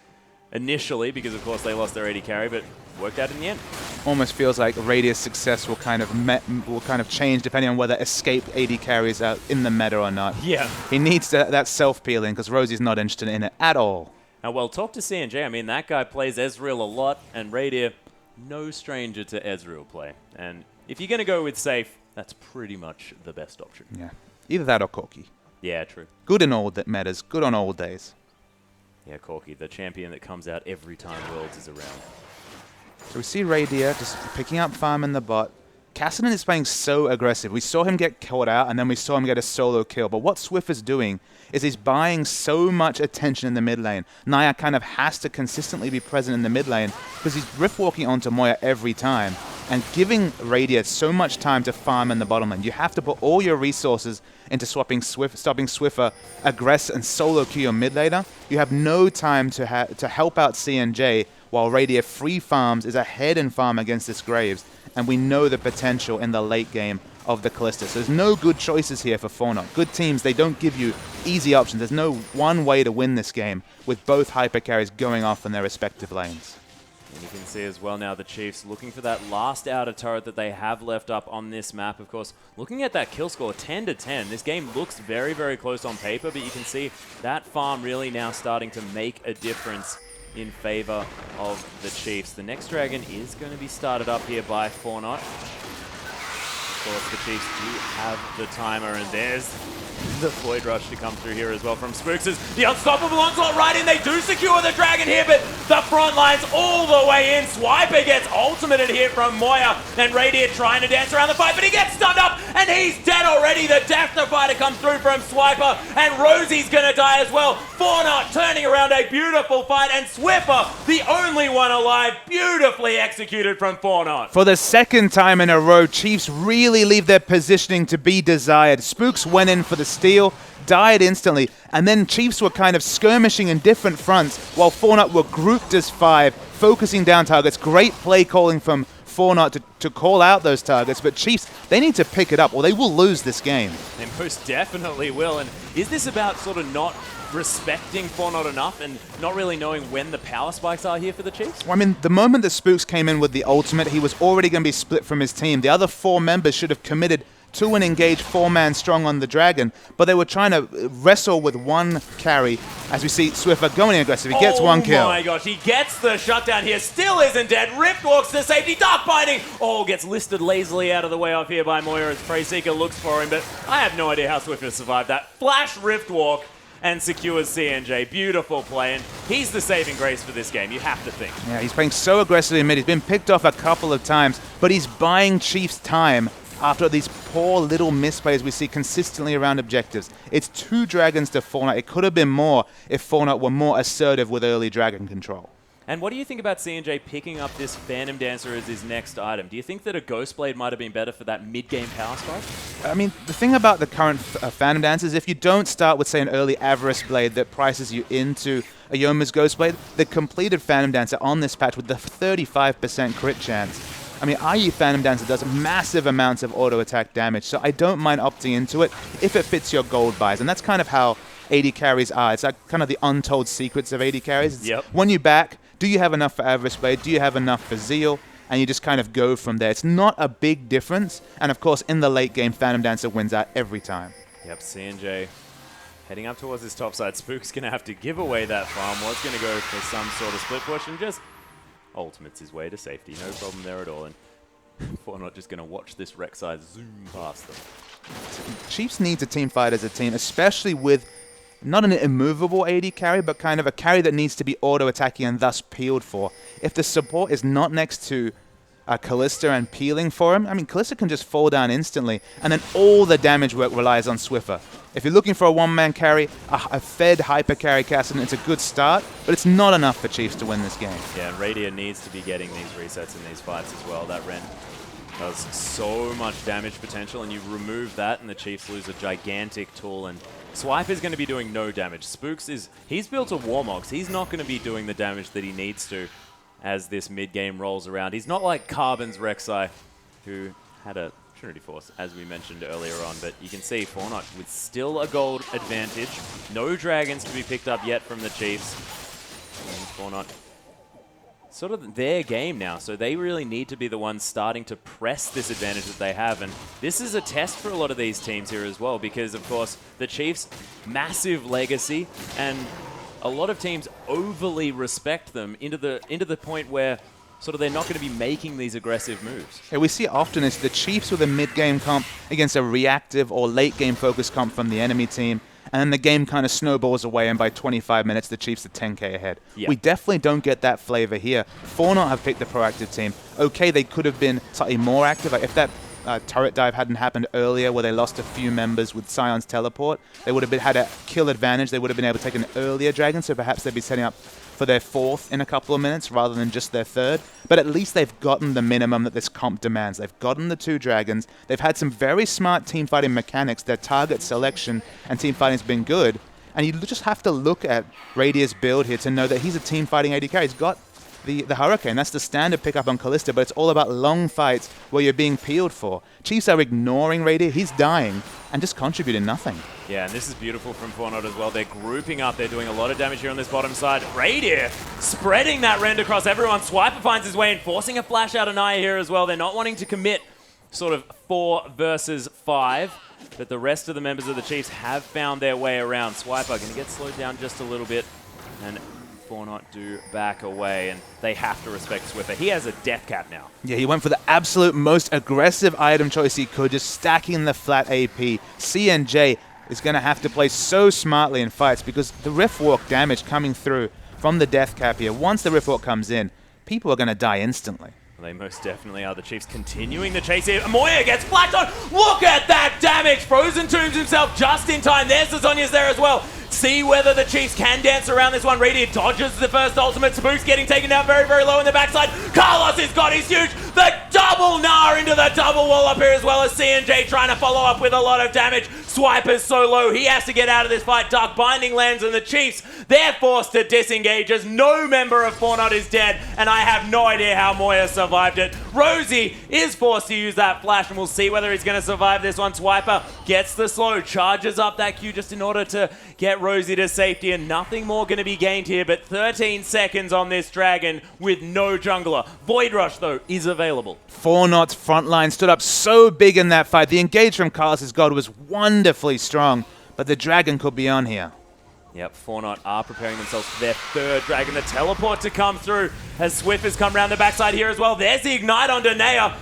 initially because, of course, they lost their AD carry, but worked out in the end. Almost feels like Radiant's success will kind of change depending on whether escaped AD carries out in the meta or not. Yeah. He needs that self-peeling because Rosie's not interested in it at all. Now, well, talk to CNJ. I mean, that guy plays Ezreal a lot, and Radiant, no stranger to Ezreal play. And if you're going to go with safe, that's pretty much the best option. Yeah, either that or Corki. Yeah, true. Good in all that metas, good on all days. Yeah, Corki, the champion that comes out every time Worlds is around. So we see Radia just picking up farm in the bot. Cassidy is playing so aggressive. We saw him get caught out, and then we saw him get a solo kill. But what Swift is doing is he's buying so much attention in the mid lane. Naya kind of has to consistently be present in the mid lane because he's rift walking onto Moya every time and giving Radia so much time to farm in the bottom lane. You have to put all your resources into stopping Swiffer, aggress, and solo queue your mid laner. You have no time to help out CNJ while Radia free farms is ahead in farm against this Graves. And we know the potential in the late game of the Callista. So there's no good choices here for 4Not. Good teams, they don't give you easy options. There's no one way to win this game with both hypercarries going off in their respective lanes. And you can see as well now the Chiefs looking for that last outer turret that they have left up on this map. Of course, looking at that kill score, 10-10. This game looks very, very close on paper, but you can see that farm really now starting to make a difference in favor of the Chiefs. The next dragon is going to be started up here by 4Not. Of course, the Chiefs do have the timer, and there's the Void Rush to come through here as well from Spooks. The unstoppable onslaught right in. They do secure the dragon here, but the front line's all the way in. Swiper gets ultimated here from Moya, and Radiant trying to dance around the fight, but he gets stunned up, and he's dead already. The Death Defier comes through from Swiper, and Rosie's gonna die as well. 4Not turning around a beautiful fight, and Swiffer, the only one alive, beautifully executed from 4Not. For the second time in a row, Chiefs really leave their positioning to be desired. Spooks went in for the steal, died instantly, and then Chiefs were kind of skirmishing in different fronts while 4Not were grouped as 5, focusing down targets. Great play calling from 4Not to call out those targets, but Chiefs, they need to pick it up or they will lose this game. They most definitely will, and is this about sort of not respecting 4Not enough and not really knowing when the power spikes are here for the Chiefs? Well, I mean, the moment that Spooks came in with the ultimate, he was already going to be split from his team. The other 4 members should have committed to an engaged 4-man strong on the dragon, but they were trying to wrestle with one carry. As we see Swiffer going aggressive, he gets one kill. Oh my gosh, he gets the shutdown here, still isn't dead. Rift walks to safety, Dark Binding, gets listed lazily out of the way off here by Moya as Prey Seeker looks for him, but I have no idea how Swiffer survived that. Flash Rift Walk and secures CNJ. Beautiful play, and he's the saving grace for this game, you have to think. Yeah, he's playing so aggressively in mid. He's been picked off a couple of times, but he's buying Chiefs time after these poor little misplays we see consistently around objectives. It's 2 dragons to 4Not. It could have been more if 4Not were more assertive with early dragon control. And what do you think about CNJ picking up this Phantom Dancer as his next item? Do you think that a Ghost Blade might have been better for that mid-game power spike? I mean, the thing about the current Phantom Dance is if you don't start with, say, an early Avarice Blade that prices you into a Yoma's Ghost Blade, the completed Phantom Dancer on this patch with the 35% crit chance. I mean, IE Phantom Dancer does massive amounts of auto-attack damage, so I don't mind opting into it if it fits your gold buys. And that's kind of how AD carries are. It's like kind of the untold secrets of AD carries. Yep. When you back, do you have enough for Avarice Blade? Do you have enough for Zeal? And you just kind of go from there. It's not a big difference. And of course, in the late game, Phantom Dancer wins out every time. Yep, CNJ Heading up towards this top side, Spook's going to have to give away that farm. Was going to go for some sort of split push and just ultimates his way to safety. No problem there at all. And 4Not just going to watch this Rek'Sai zoom past them. Chiefs needs a team fight as a team, especially with not an immovable AD carry, but kind of a carry that needs to be auto-attacking and thus peeled for. If the support is not next to Kalista and peeling for him, I mean, Kalista can just fall down instantly, and then all the damage work relies on Swiffer. If you're looking for a one-man carry, a fed hyper carry Kassadin, it's a good start, but it's not enough for Chiefs to win this game. Yeah, and Radiant needs to be getting these resets in these fights as well. That Ren does so much damage potential, and you remove that, and the Chiefs lose a gigantic tool, and Swipe is going to be doing no damage. Spooks he's built a Warmox. He's not going to be doing the damage that he needs to as this mid-game rolls around. He's not like Carbon's Rek'Sai, who had a Trinity Force, as we mentioned earlier on, but you can see 4Not with still a gold advantage. No dragons to be picked up yet from the Chiefs. And 4Not sort of their game now, so they really need to be the ones starting to press this advantage that they have, and this is a test for a lot of these teams here as well, because of course the Chiefs, massive legacy, and a lot of teams overly respect them into the point where sort of they're not going to be making these aggressive moves. Yeah, we see often is the Chiefs with a mid-game comp against a reactive or late-game focused comp from the enemy team, and then the game kind of snowballs away, and by 25 minutes, the Chiefs are 10k ahead. Yeah. We definitely don't get that flavor here. 4Not have picked the proactive team. Okay, they could have been slightly more active. Like if that turret dive hadn't happened earlier where they lost a few members with Sion's teleport, they would have had a kill advantage. They would have been able to take an earlier dragon, so perhaps they'd be setting up for their fourth in a couple of minutes rather than just their third. But at least they've gotten the minimum that this comp demands. They've gotten the 2 dragons. They've had some very smart team fighting mechanics. Their target selection and team fighting has been good. And you just have to look at Radia's build here to know that he's a team fighting AD carry. He's got the Hurricane. That's the standard pickup on Kalista, but it's all about long fights where you're being peeled for. Chiefs are ignoring Radia. He's dying and just contributing nothing. Yeah, and this is beautiful from 4Not as well. They're grouping up. They're doing a lot of damage here on this bottom side. Radiant spreading that rend across everyone. Swiper finds his way in, forcing a flash out of Naya here as well. They're not wanting to commit sort of 4 versus 5, but the rest of the members of the Chiefs have found their way around. Swiper going to get slowed down just a little bit, and 4Not do back away, and they have to respect Swiffer. He has a death cap now. Yeah, he went for the absolute most aggressive item choice he could, just stacking the flat AP. CNJ is going to have to play so smartly in fights because the Rift Walk damage coming through from the death cap here, once the Rift Walk comes in, people are going to die instantly. They most definitely are. The Chiefs continuing the chase here. Moya gets flacked on. Look at that damage. Frozen Tombs himself just in time. There's the Zhonya's there as well. See whether the Chiefs can dance around this one. Radiant dodges the first ultimate. Spook's getting taken down very, very low in the backside. Carlos has got his huge. The double Gnar into the double wall up here as well as CNJ trying to follow up with a lot of damage. Swiper's so low. He has to get out of this fight. Dark Binding lands and the Chiefs, they're forced to disengage as no member of 4Not is dead, and I have no idea how Moya survived it. Rosie is forced to use that flash, and we'll see whether he's going to survive this one. Swiper gets the slow, charges up that Q just in order to get Rosie to safety, and nothing more going to be gained here, but 13 seconds on this dragon with no jungler. Void Rush, though, is available. 4Not's front line stood up so big in that fight. The engage from Carlos' god was wonderfully strong, but the dragon could be on here. Yep, 4Not are preparing themselves for their third dragon. The teleport to come through as Swift has come around the backside here as well. There's the ignite on Naya.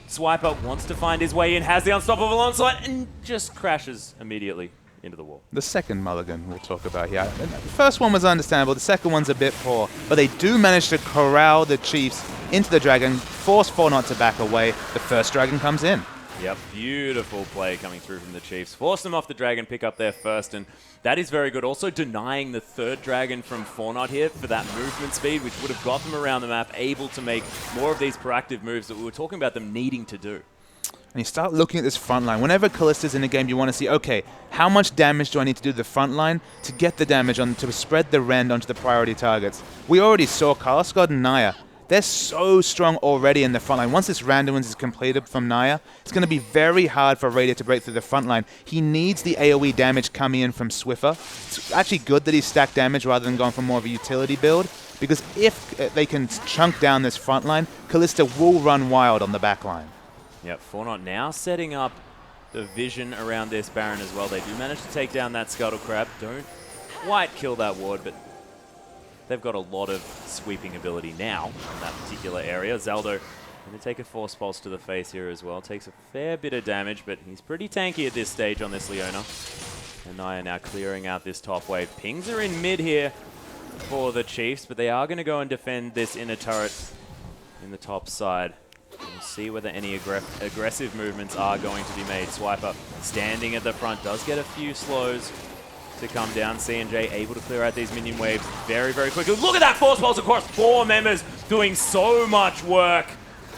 Swiper wants to find his way in, has the unstoppable onslaught, and just crashes immediately into the wall. The second mulligan we'll talk about here. The first one was understandable, the second one's a bit poor, but they do manage to corral the Chiefs into the dragon, force 4Not to back away. The first dragon comes in. Yep, beautiful play coming through from the Chiefs. Force them off the dragon, pick up their first, and that is very good. Also denying the third dragon from 4Not here for that movement speed, which would have got them around the map, able to make more of these proactive moves that we were talking about them needing to do. And you start looking at this front line. Whenever Kalista's in a game, you want to see, okay, how much damage do I need to do to the front line to get the damage on, to spread the rend onto the priority targets? We already saw Carlos God and Naya. They're so strong already in the front line. Once this randomness is completed from Naya, it's going to be very hard for Radiant to break through the front line. He needs the AoE damage coming in from Swiffer. It's actually good that he's stacked damage rather than going for more of a utility build, because if they can chunk down this front line, Kalista will run wild on the back line. Yep, 4Not now setting up the vision around this Baron as well. They do manage to take down that Scuttle Crab. Don't quite kill that ward, but they've got a lot of sweeping ability now in that particular area. Zaldo going to take a Force Pulse to the face here as well. Takes a fair bit of damage, but he's pretty tanky at this stage on this Leona. And Naya now clearing out this top wave. Pings are in mid here for the Chiefs, but they are going to go and defend this inner turret in the top side. We'll see whether any aggressive movements are going to be made. Swiper standing at the front does get a few slows to come down. CNJ able to clear out these minion waves very, very quickly. Look at that Force Pulse across 4 members, doing so much work,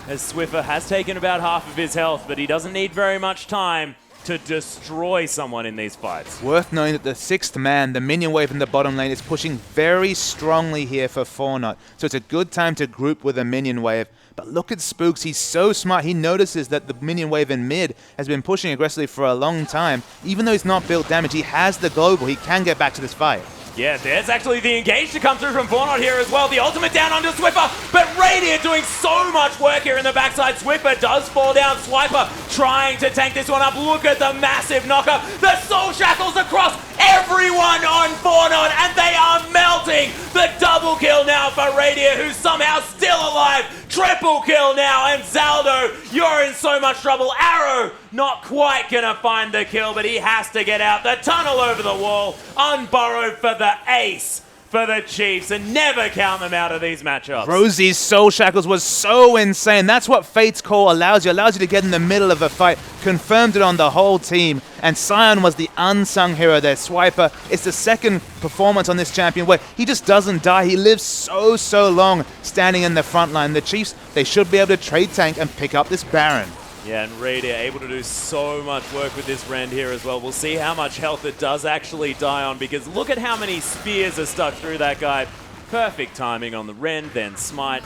as Swiffer has taken about half of his health, but he doesn't need very much time to destroy someone in these fights. Worth knowing that the 6th man, the minion wave in the bottom lane, is pushing very strongly here for 4Not. So it's a good time to group with a minion wave. But look at Spooks, he's so smart. He notices that the minion wave in mid has been pushing aggressively for a long time. Even though he's not built damage, he has the global. He can get back to this fight. Yeah, there's actually the engage to come through from 4Not here as well. The ultimate down onto Swiffer, but Radiant doing so much work here in the backside. Swiffer does fall down. Swiper trying to tank this one up. Look at the massive knocker. The Soul Shackles across everyone on 4Not, and they are melting. The double kill now for Radiant, who's somehow still alive. Triple kill now, and Zaldo, you're in so much trouble. Arrow not quite gonna find the kill, but he has to get out. The tunnel over the wall, unburrowed for the ace for the Chiefs, and never count them out of these matchups. Rosie's Soul Shackles was so insane. That's what Fate's Call allows you to get in the middle of a fight. Confirmed it on the whole team, and Sion was the unsung hero there. Swiper, it's the second performance on this champion where he just doesn't die. He lives so long standing in the front line. The Chiefs, they should be able to trade tank and pick up this Baron. Yeah, and Raider able to do so much work with this Rend here as well. We'll see how much health it does actually die on, because look at how many spears are stuck through that guy. Perfect timing on the Rend, then Smite.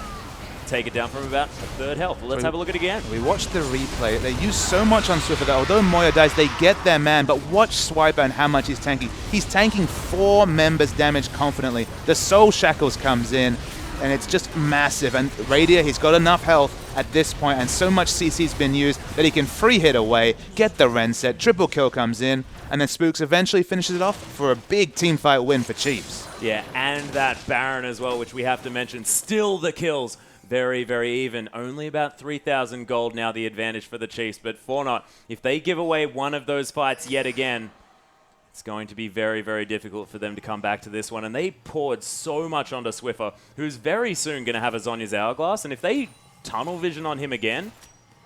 Take it down from about a 3rd health. Well, let's have a look at it again. We watched the replay. They use so much on Swiffer that although Moya dies, they get their man. But watch Swiper and how much he's tanking. He's tanking 4 members damage confidently. The Soul Shackles comes in, and it's just massive. And Radiant, he's got enough health at this point, and so much CC's been used that he can free hit away, get the Ren set, triple kill comes in, and then Spooks eventually finishes it off for a big teamfight win for Chiefs. Yeah, and that Baron as well, which we have to mention. Still the kills. Very, very even. Only about 3,000 gold now, the advantage for the Chiefs. But 4Not, if they give away one of those fights yet again, it's going to be very, very difficult for them to come back to this one. And they poured so much onto Swiffer, who's very soon going to have a Zhonya's Hourglass. And if they tunnel vision on him again,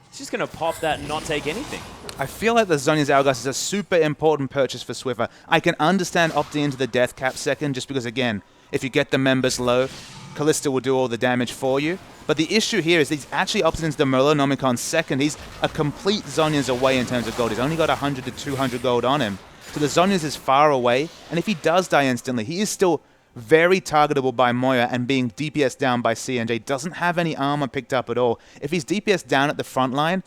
he's just going to pop that and not take anything. I feel like the Zhonya's Hourglass is a super important purchase for Swiffer. I can understand opting into the Death Cap second, just because, again, if you get the members low, Callista will do all the damage for you. But the issue here is he's actually opted into the Merlonomicon second. He's a complete Zhonya's away in terms of gold. He's only got 100 to 200 gold on him. So the Zhonya's is far away, and if he does die instantly, he is still very targetable by Moya, and being DPS down by CNJ, doesn't have any armor picked up at all. If he's DPS down at the front line,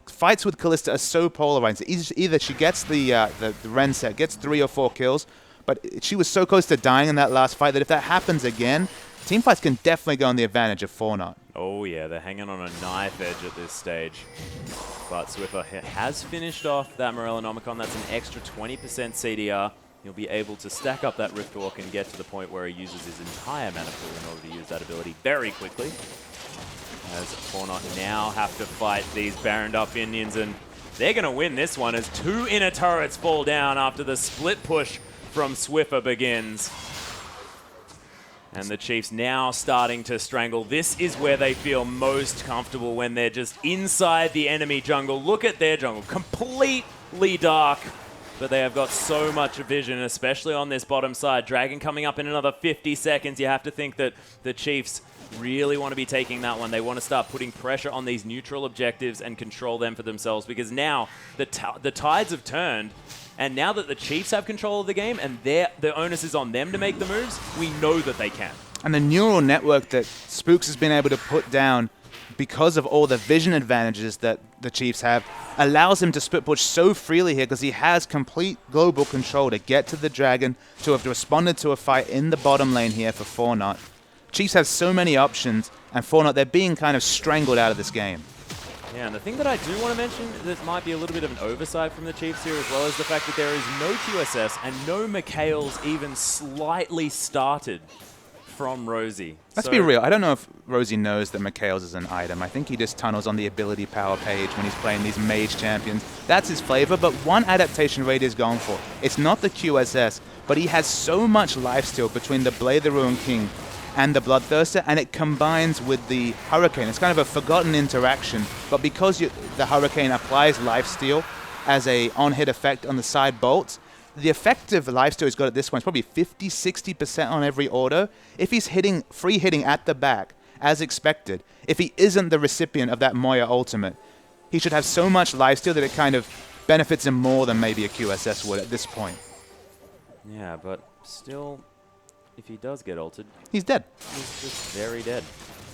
fights with Callista are so polarized. Either she gets the Ren set, gets 3 or 4 kills, but she was so close to dying in that last fight that if that happens again, teamfights can definitely go on the advantage of 4Not. Oh yeah, they're hanging on a knife edge at this stage. But Swiffer has finished off that Morellonomicon. That's an extra 20% CDR. He'll be able to stack up that Rift Walk and get to the point where he uses his entire mana pool in order to use that ability very quickly. As 4Not now have to fight these Baroned up Indians, and they're going to win this one as 2 inner turrets fall down after the split push from Swiffer begins. And the Chiefs now starting to strangle. This is where they feel most comfortable, when they're just inside the enemy jungle. Look at their jungle, completely dark. But they have got so much vision, especially on this bottom side. Dragon coming up in another 50 seconds. You have to think that the Chiefs really want to be taking that one. They want to start putting pressure on these neutral objectives and control them for themselves, because now the tides have turned. And now that the Chiefs have control of the game and the onus is on them to make the moves, we know that they can. And the neural network that Spooks has been able to put down, because of all the vision advantages that the Chiefs have, allows him to split push so freely here, because he has complete global control to get to the Dragon, to have responded to a fight in the bottom lane here for 4Not. Chiefs have so many options, and 4Not, they're being kind of strangled out of this game. Yeah, and the thing that I do want to mention that might be a little bit of an oversight from the Chiefs here as well is the fact that there is no QSS and no Mikhails even slightly started from Rosie. Let's be real. I don't know if Rosie knows that Mikhails is an item. I think he just tunnels on the ability power page when he's playing these mage champions. That's his flavor, but one adaptation Radio's gone for. It's not the QSS, but he has so much lifesteal between the Blade the Ruined King and the Bloodthirster, and it combines with the Hurricane. It's kind of a forgotten interaction, but because the Hurricane applies lifesteal as a on-hit effect on the side bolts, the effective lifesteal he's got at this point is probably 50-60% on every auto. If he's free hitting at the back, as expected, if he isn't the recipient of that Moya ultimate, he should have so much lifesteal that it kind of benefits him more than maybe a QSS would at this point. Yeah, but still, if he does get ulted, he's dead. He's just very dead.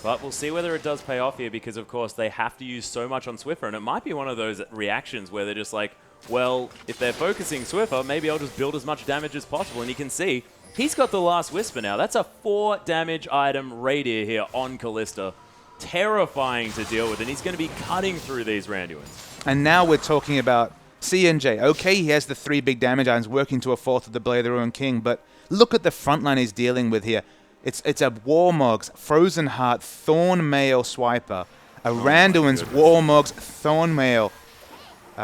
But we'll see whether it does pay off here because, of course, they have to use so much on Swiffer, and it might be one of those reactions where they're just like, well, if they're focusing Swiffer, maybe I'll just build as much damage as possible. And you can see he's got the last Whisper now. That's a 4 damage item Radier here on Kalista. Terrifying to deal with, and he's going to be cutting through these Randuins. And now we're talking about CNJ. Okay, he has the 3 big damage items working to a 4th of the Blade of the Ruined King, but look at the front line he's dealing with here. It's a Warmog's Frozen Heart Thornmail Swiper, a Randuin's Warmog's Thornmail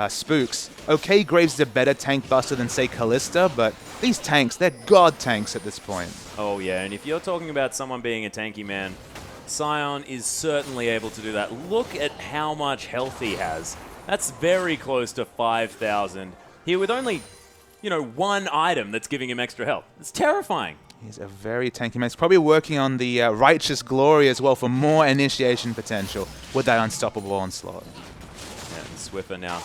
Spooks. Okay, Graves is a better tank buster than, say, Kalista, but these tanks, they're god tanks at this point. Oh, yeah, and if you're talking about someone being a tanky man, Sion is certainly able to do that. Look at how much health he has. That's very close to 5,000. Here with only, one item that's giving him extra health. It's terrifying. He's a very tanky man. He's probably working on the Righteous Glory as well for more initiation potential with that unstoppable onslaught. Yeah, and Swiffer now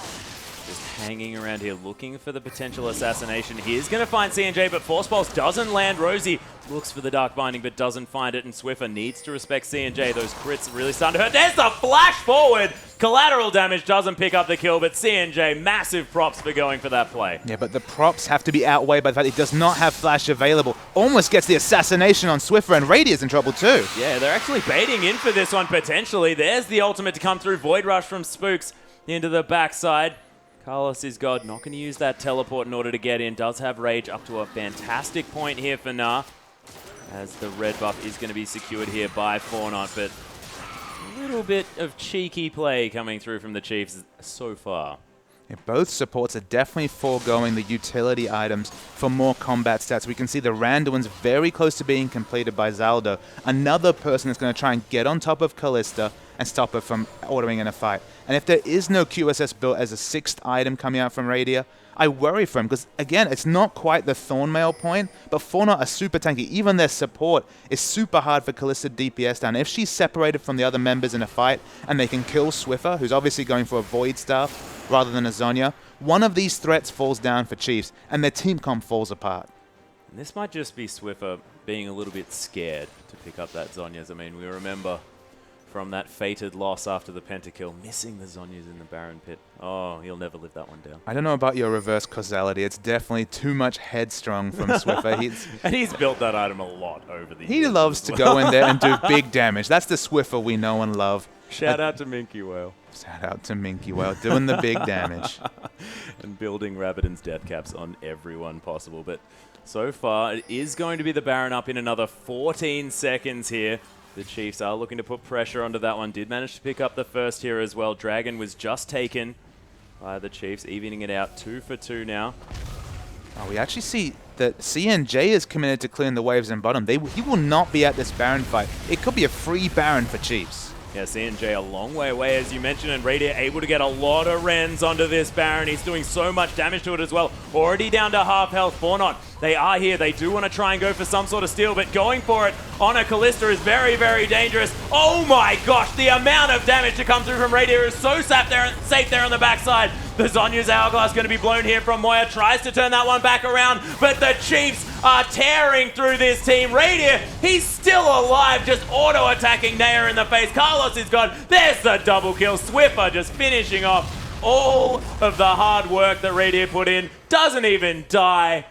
just hanging around here looking for the potential assassination. He's going to find CNJ, but Force Pulse doesn't land. Rosie looks for the Dark Binding, but doesn't find it, and Swiffer needs to respect CNJ. Those crits are really starting to hurt. There's the flash forward! Collateral damage doesn't pick up the kill, but CNJ, massive props for going for that play. Yeah, but the props have to be outweighed by the fact he does not have flash available. Almost gets the assassination on Swiffer, and Radia's in trouble too. Yeah, they're actually baiting in for this one potentially. There's the ultimate to come through. Void Rush from Spooks into the backside. Carlos is God, not going to use that teleport in order to get in. Does have Rage up to a fantastic point here for Nah, as the red buff is going to be secured here by 4Not, but a little bit of cheeky play coming through from the Chiefs so far. Yeah, both supports are definitely foregoing the utility items for more combat stats. We can see the Randuin's very close to being completed by Zaldo. Another person that's going to try and get on top of Kalista and stop her from ordering in a fight. And if there is no QSS built as a 6th item coming out from Radia, I worry for him because, again, it's not quite the Thornmail point, but 4Not are super tanky. Even their support is super hard for Kalista DPS down. If she's separated from the other members in a fight and they can kill Swiffer, who's obviously going for a Void Staff rather than a Zonya, one of these threats falls down for Chiefs and their team comp falls apart. And this might just be Swiffer being a little bit scared to pick up that Zonyas. I mean, we remember from that fated loss after the pentakill, missing the Zonyas in the Baron Pit. Oh, he'll never live that one down. I don't know about your reverse causality. It's definitely too much headstrong from Swiffer. And he's built that item a lot over the years. He loves to go in there and do big damage. That's the Swiffer we know and love. Shout out to Minky Whale. Shout out to Minky Whale, doing the big damage. And building Rabbidan's death caps on everyone possible. But so far, it is going to be the Baron up in another 14 seconds here. The Chiefs are looking to put pressure onto that one. Did manage to pick up the first here as well. Dragon was just taken by the Chiefs, evening it out 2 for 2 now. Oh, we actually see that CNJ is committed to clearing the waves in bottom. He will not be at this Baron fight. It could be a free Baron for Chiefs. Yeah, CNJ a long way away, as you mentioned, and Radier able to get a lot of Rens onto this Baron. He's doing so much damage to it as well. Already down to half health. 4Not, they are here. They do want to try and go for some sort of steal, but going for it on a Kalista is very, very dangerous. Oh my gosh, the amount of damage to come through from Radier is so safe there on the backside. The Zonya's Hourglass going to be blown here from Moya. Tries to turn that one back around, but the Chiefs are tearing through this team. Radier, he's still alive, just auto-attacking Naya in the face. Carlos is gone. There's the double kill. Swiffer just finishing off all of the hard work that Radier put in. Doesn't even die.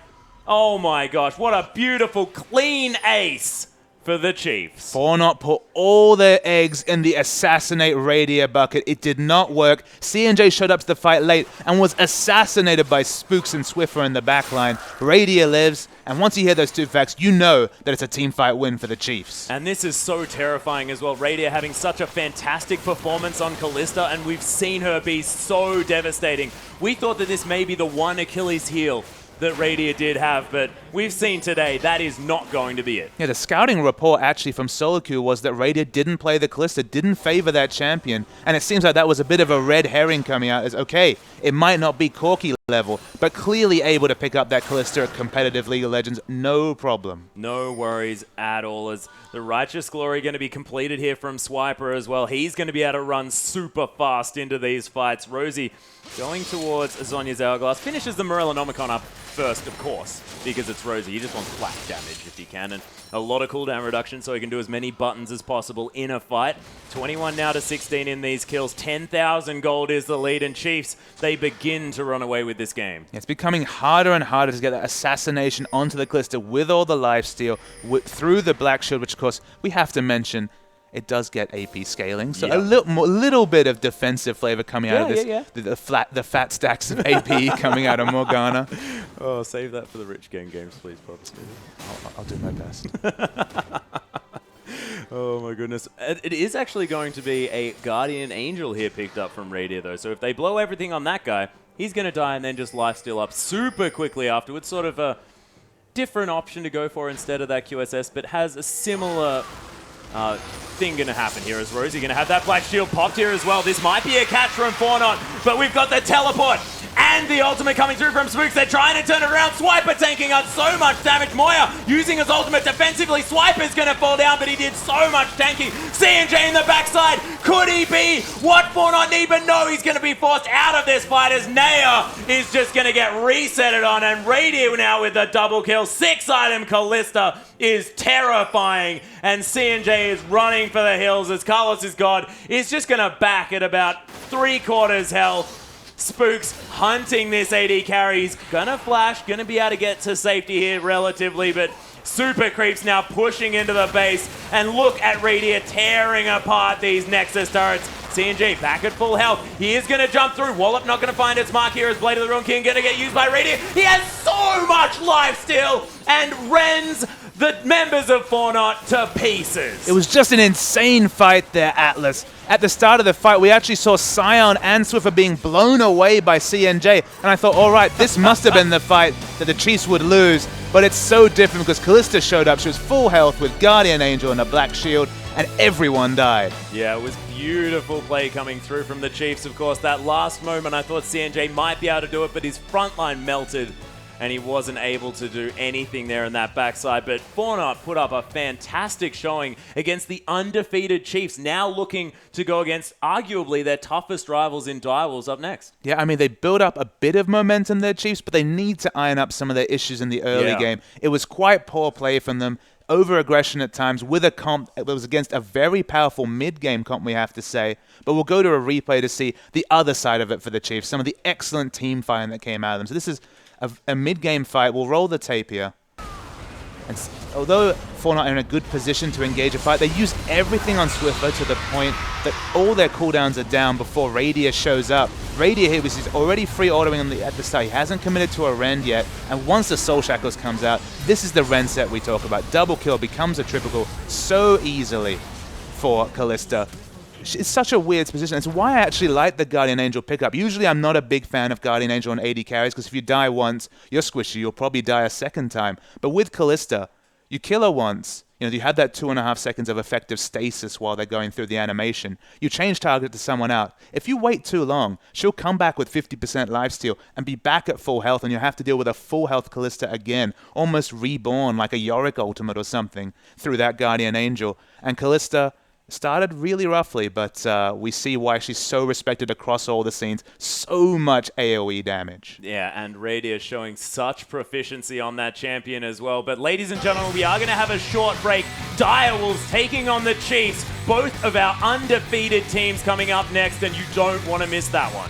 Oh my gosh, what a beautiful, clean ace for the Chiefs. 4Not put all their eggs in the assassinate Radiant bucket. It did not work. CNJ showed up to the fight late and was assassinated by Spooks and Swiffer in the backline. Radiant lives, and once you hear those two facts, you know that it's a team fight win for the Chiefs. And this is so terrifying as well. Radiant having such a fantastic performance on Kalista, and we've seen her be so devastating. We thought that this may be the one Achilles heel that Radiant did have, but we've seen today that is not going to be it. Yeah, the scouting report actually from SoloQ was that Radiant didn't play the Kalista, didn't favor that champion, and it seems like that was a bit of a red herring coming out as, okay, it might not be Corki level, but clearly able to pick up that Kalista at competitive League of Legends, no problem. No worries at all, as the Righteous Glory going to be completed here from Swiper as well. He's going to be able to run super fast into these fights. Rosie going towards Azonia's Hourglass, finishes the Morellonomicon up first, of course, because it's Rosie. He just wants flat damage if he can, and a lot of cooldown reduction so he can do as many buttons as possible in a fight. 21 now to 16 in these kills. 10,000 gold is the lead, and Chiefs, they begin to run away with this game. It's becoming harder and harder to get that assassination onto the Kalista with all the lifesteal, through the Black Shield, which of course we have to mention, it does get AP scaling, so a little bit of defensive flavor coming out of this. The fat stacks of AP coming out of Morgana. Oh, save that for the Rich Gang games, please, Pop. I'll do my best. Oh my goodness. It is actually going to be a Guardian Angel here picked up from Radiant though, so if they blow everything on that guy, he's going to die and then just lifesteal up super quickly afterwards. Sort of a different option to go for instead of that QSS, but has a similar thing going to happen here. Is Rosie going to have that Black Shield popped here as well? This might be a catch from 4Not, but we've got the teleport and the ultimate coming through from Spooks. They're trying to turn it around. Swiper tanking out so much damage. Moya using his ultimate defensively. Swiper's going to fall down, but he did so much tanking. CNJ in the backside. Could he be what 4Not need? But no, he's going to be forced out of this fight as Naya is just going to get resetted on. And Radio now with the double kill. 6-item Kalista is terrifying. And CNJ is running for the hills as Carlos is God is just going to back at about 3/4 health. Spooks hunting this AD carry. He's gonna flash, gonna be able to get to safety here relatively, but Super Creeps now pushing into the base. And look at Radiant tearing apart these Nexus turrets. CNJ back at full health. He is going to jump through. Wallop not going to find its mark here as Blade of the Ruin King going to get used by Radiant. He has so much life still and rends the members of 4Not to pieces. It was just an insane fight there, Atlas. At the start of the fight, we actually saw Scion and Swiffer being blown away by CNJ, and I thought, all right, this must have been the fight that the Chiefs would lose, but it's so different because Kalista showed up. She was full health with Guardian Angel and a Black Shield, and everyone died. Yeah, it was beautiful play coming through from the Chiefs, of course. That last moment, I thought CNJ might be able to do it, but his front line melted, and he wasn't able to do anything there in that backside. But 4Not put up a fantastic showing against the undefeated Chiefs, now looking to go against arguably their toughest rivals in Direwolves up next. Yeah, I mean, they built up a bit of momentum there, Chiefs, but they need to iron up some of their issues in the early game. It was quite poor play from them, over-aggression at times with a comp that was against a very powerful mid-game comp, we have to say. But we'll go to a replay to see the other side of it for the Chiefs, some of the excellent team fighting that came out of them. So this is a mid-game fight. We'll roll the tape here. And although 4Not are in a good position to engage a fight, they use everything on Swiffer to the point that all their cooldowns are down before Radiant shows up. Radiant here, which is already free autoing at the start. He hasn't committed to a rend yet, and once the Soul Shackles comes out, this is the rend set we talk about. Double kill becomes a triple kill so easily for Kalista. It's such a weird position. It's why I actually like the Guardian Angel pickup. Usually I'm not a big fan of Guardian Angel on AD carries because if you die once, you're squishy. You'll probably die a second time. But with Kalista, you kill her once. You know, you have that 2.5 seconds of effective stasis while they're going through the animation. You change target to someone else. If you wait too long, she'll come back with 50% lifesteal and be back at full health, and you'll have to deal with a full health Kalista again, almost reborn like a Yorick ultimate or something through that Guardian Angel. And Kalista started really roughly, but we see why she's so respected across all the scenes. So much AoE damage. Yeah, and Radiant showing such proficiency on that champion as well. But ladies and gentlemen, we are going to have a short break. Direwolves taking on the Chiefs. Both of our undefeated teams coming up next, and you don't want to miss that one.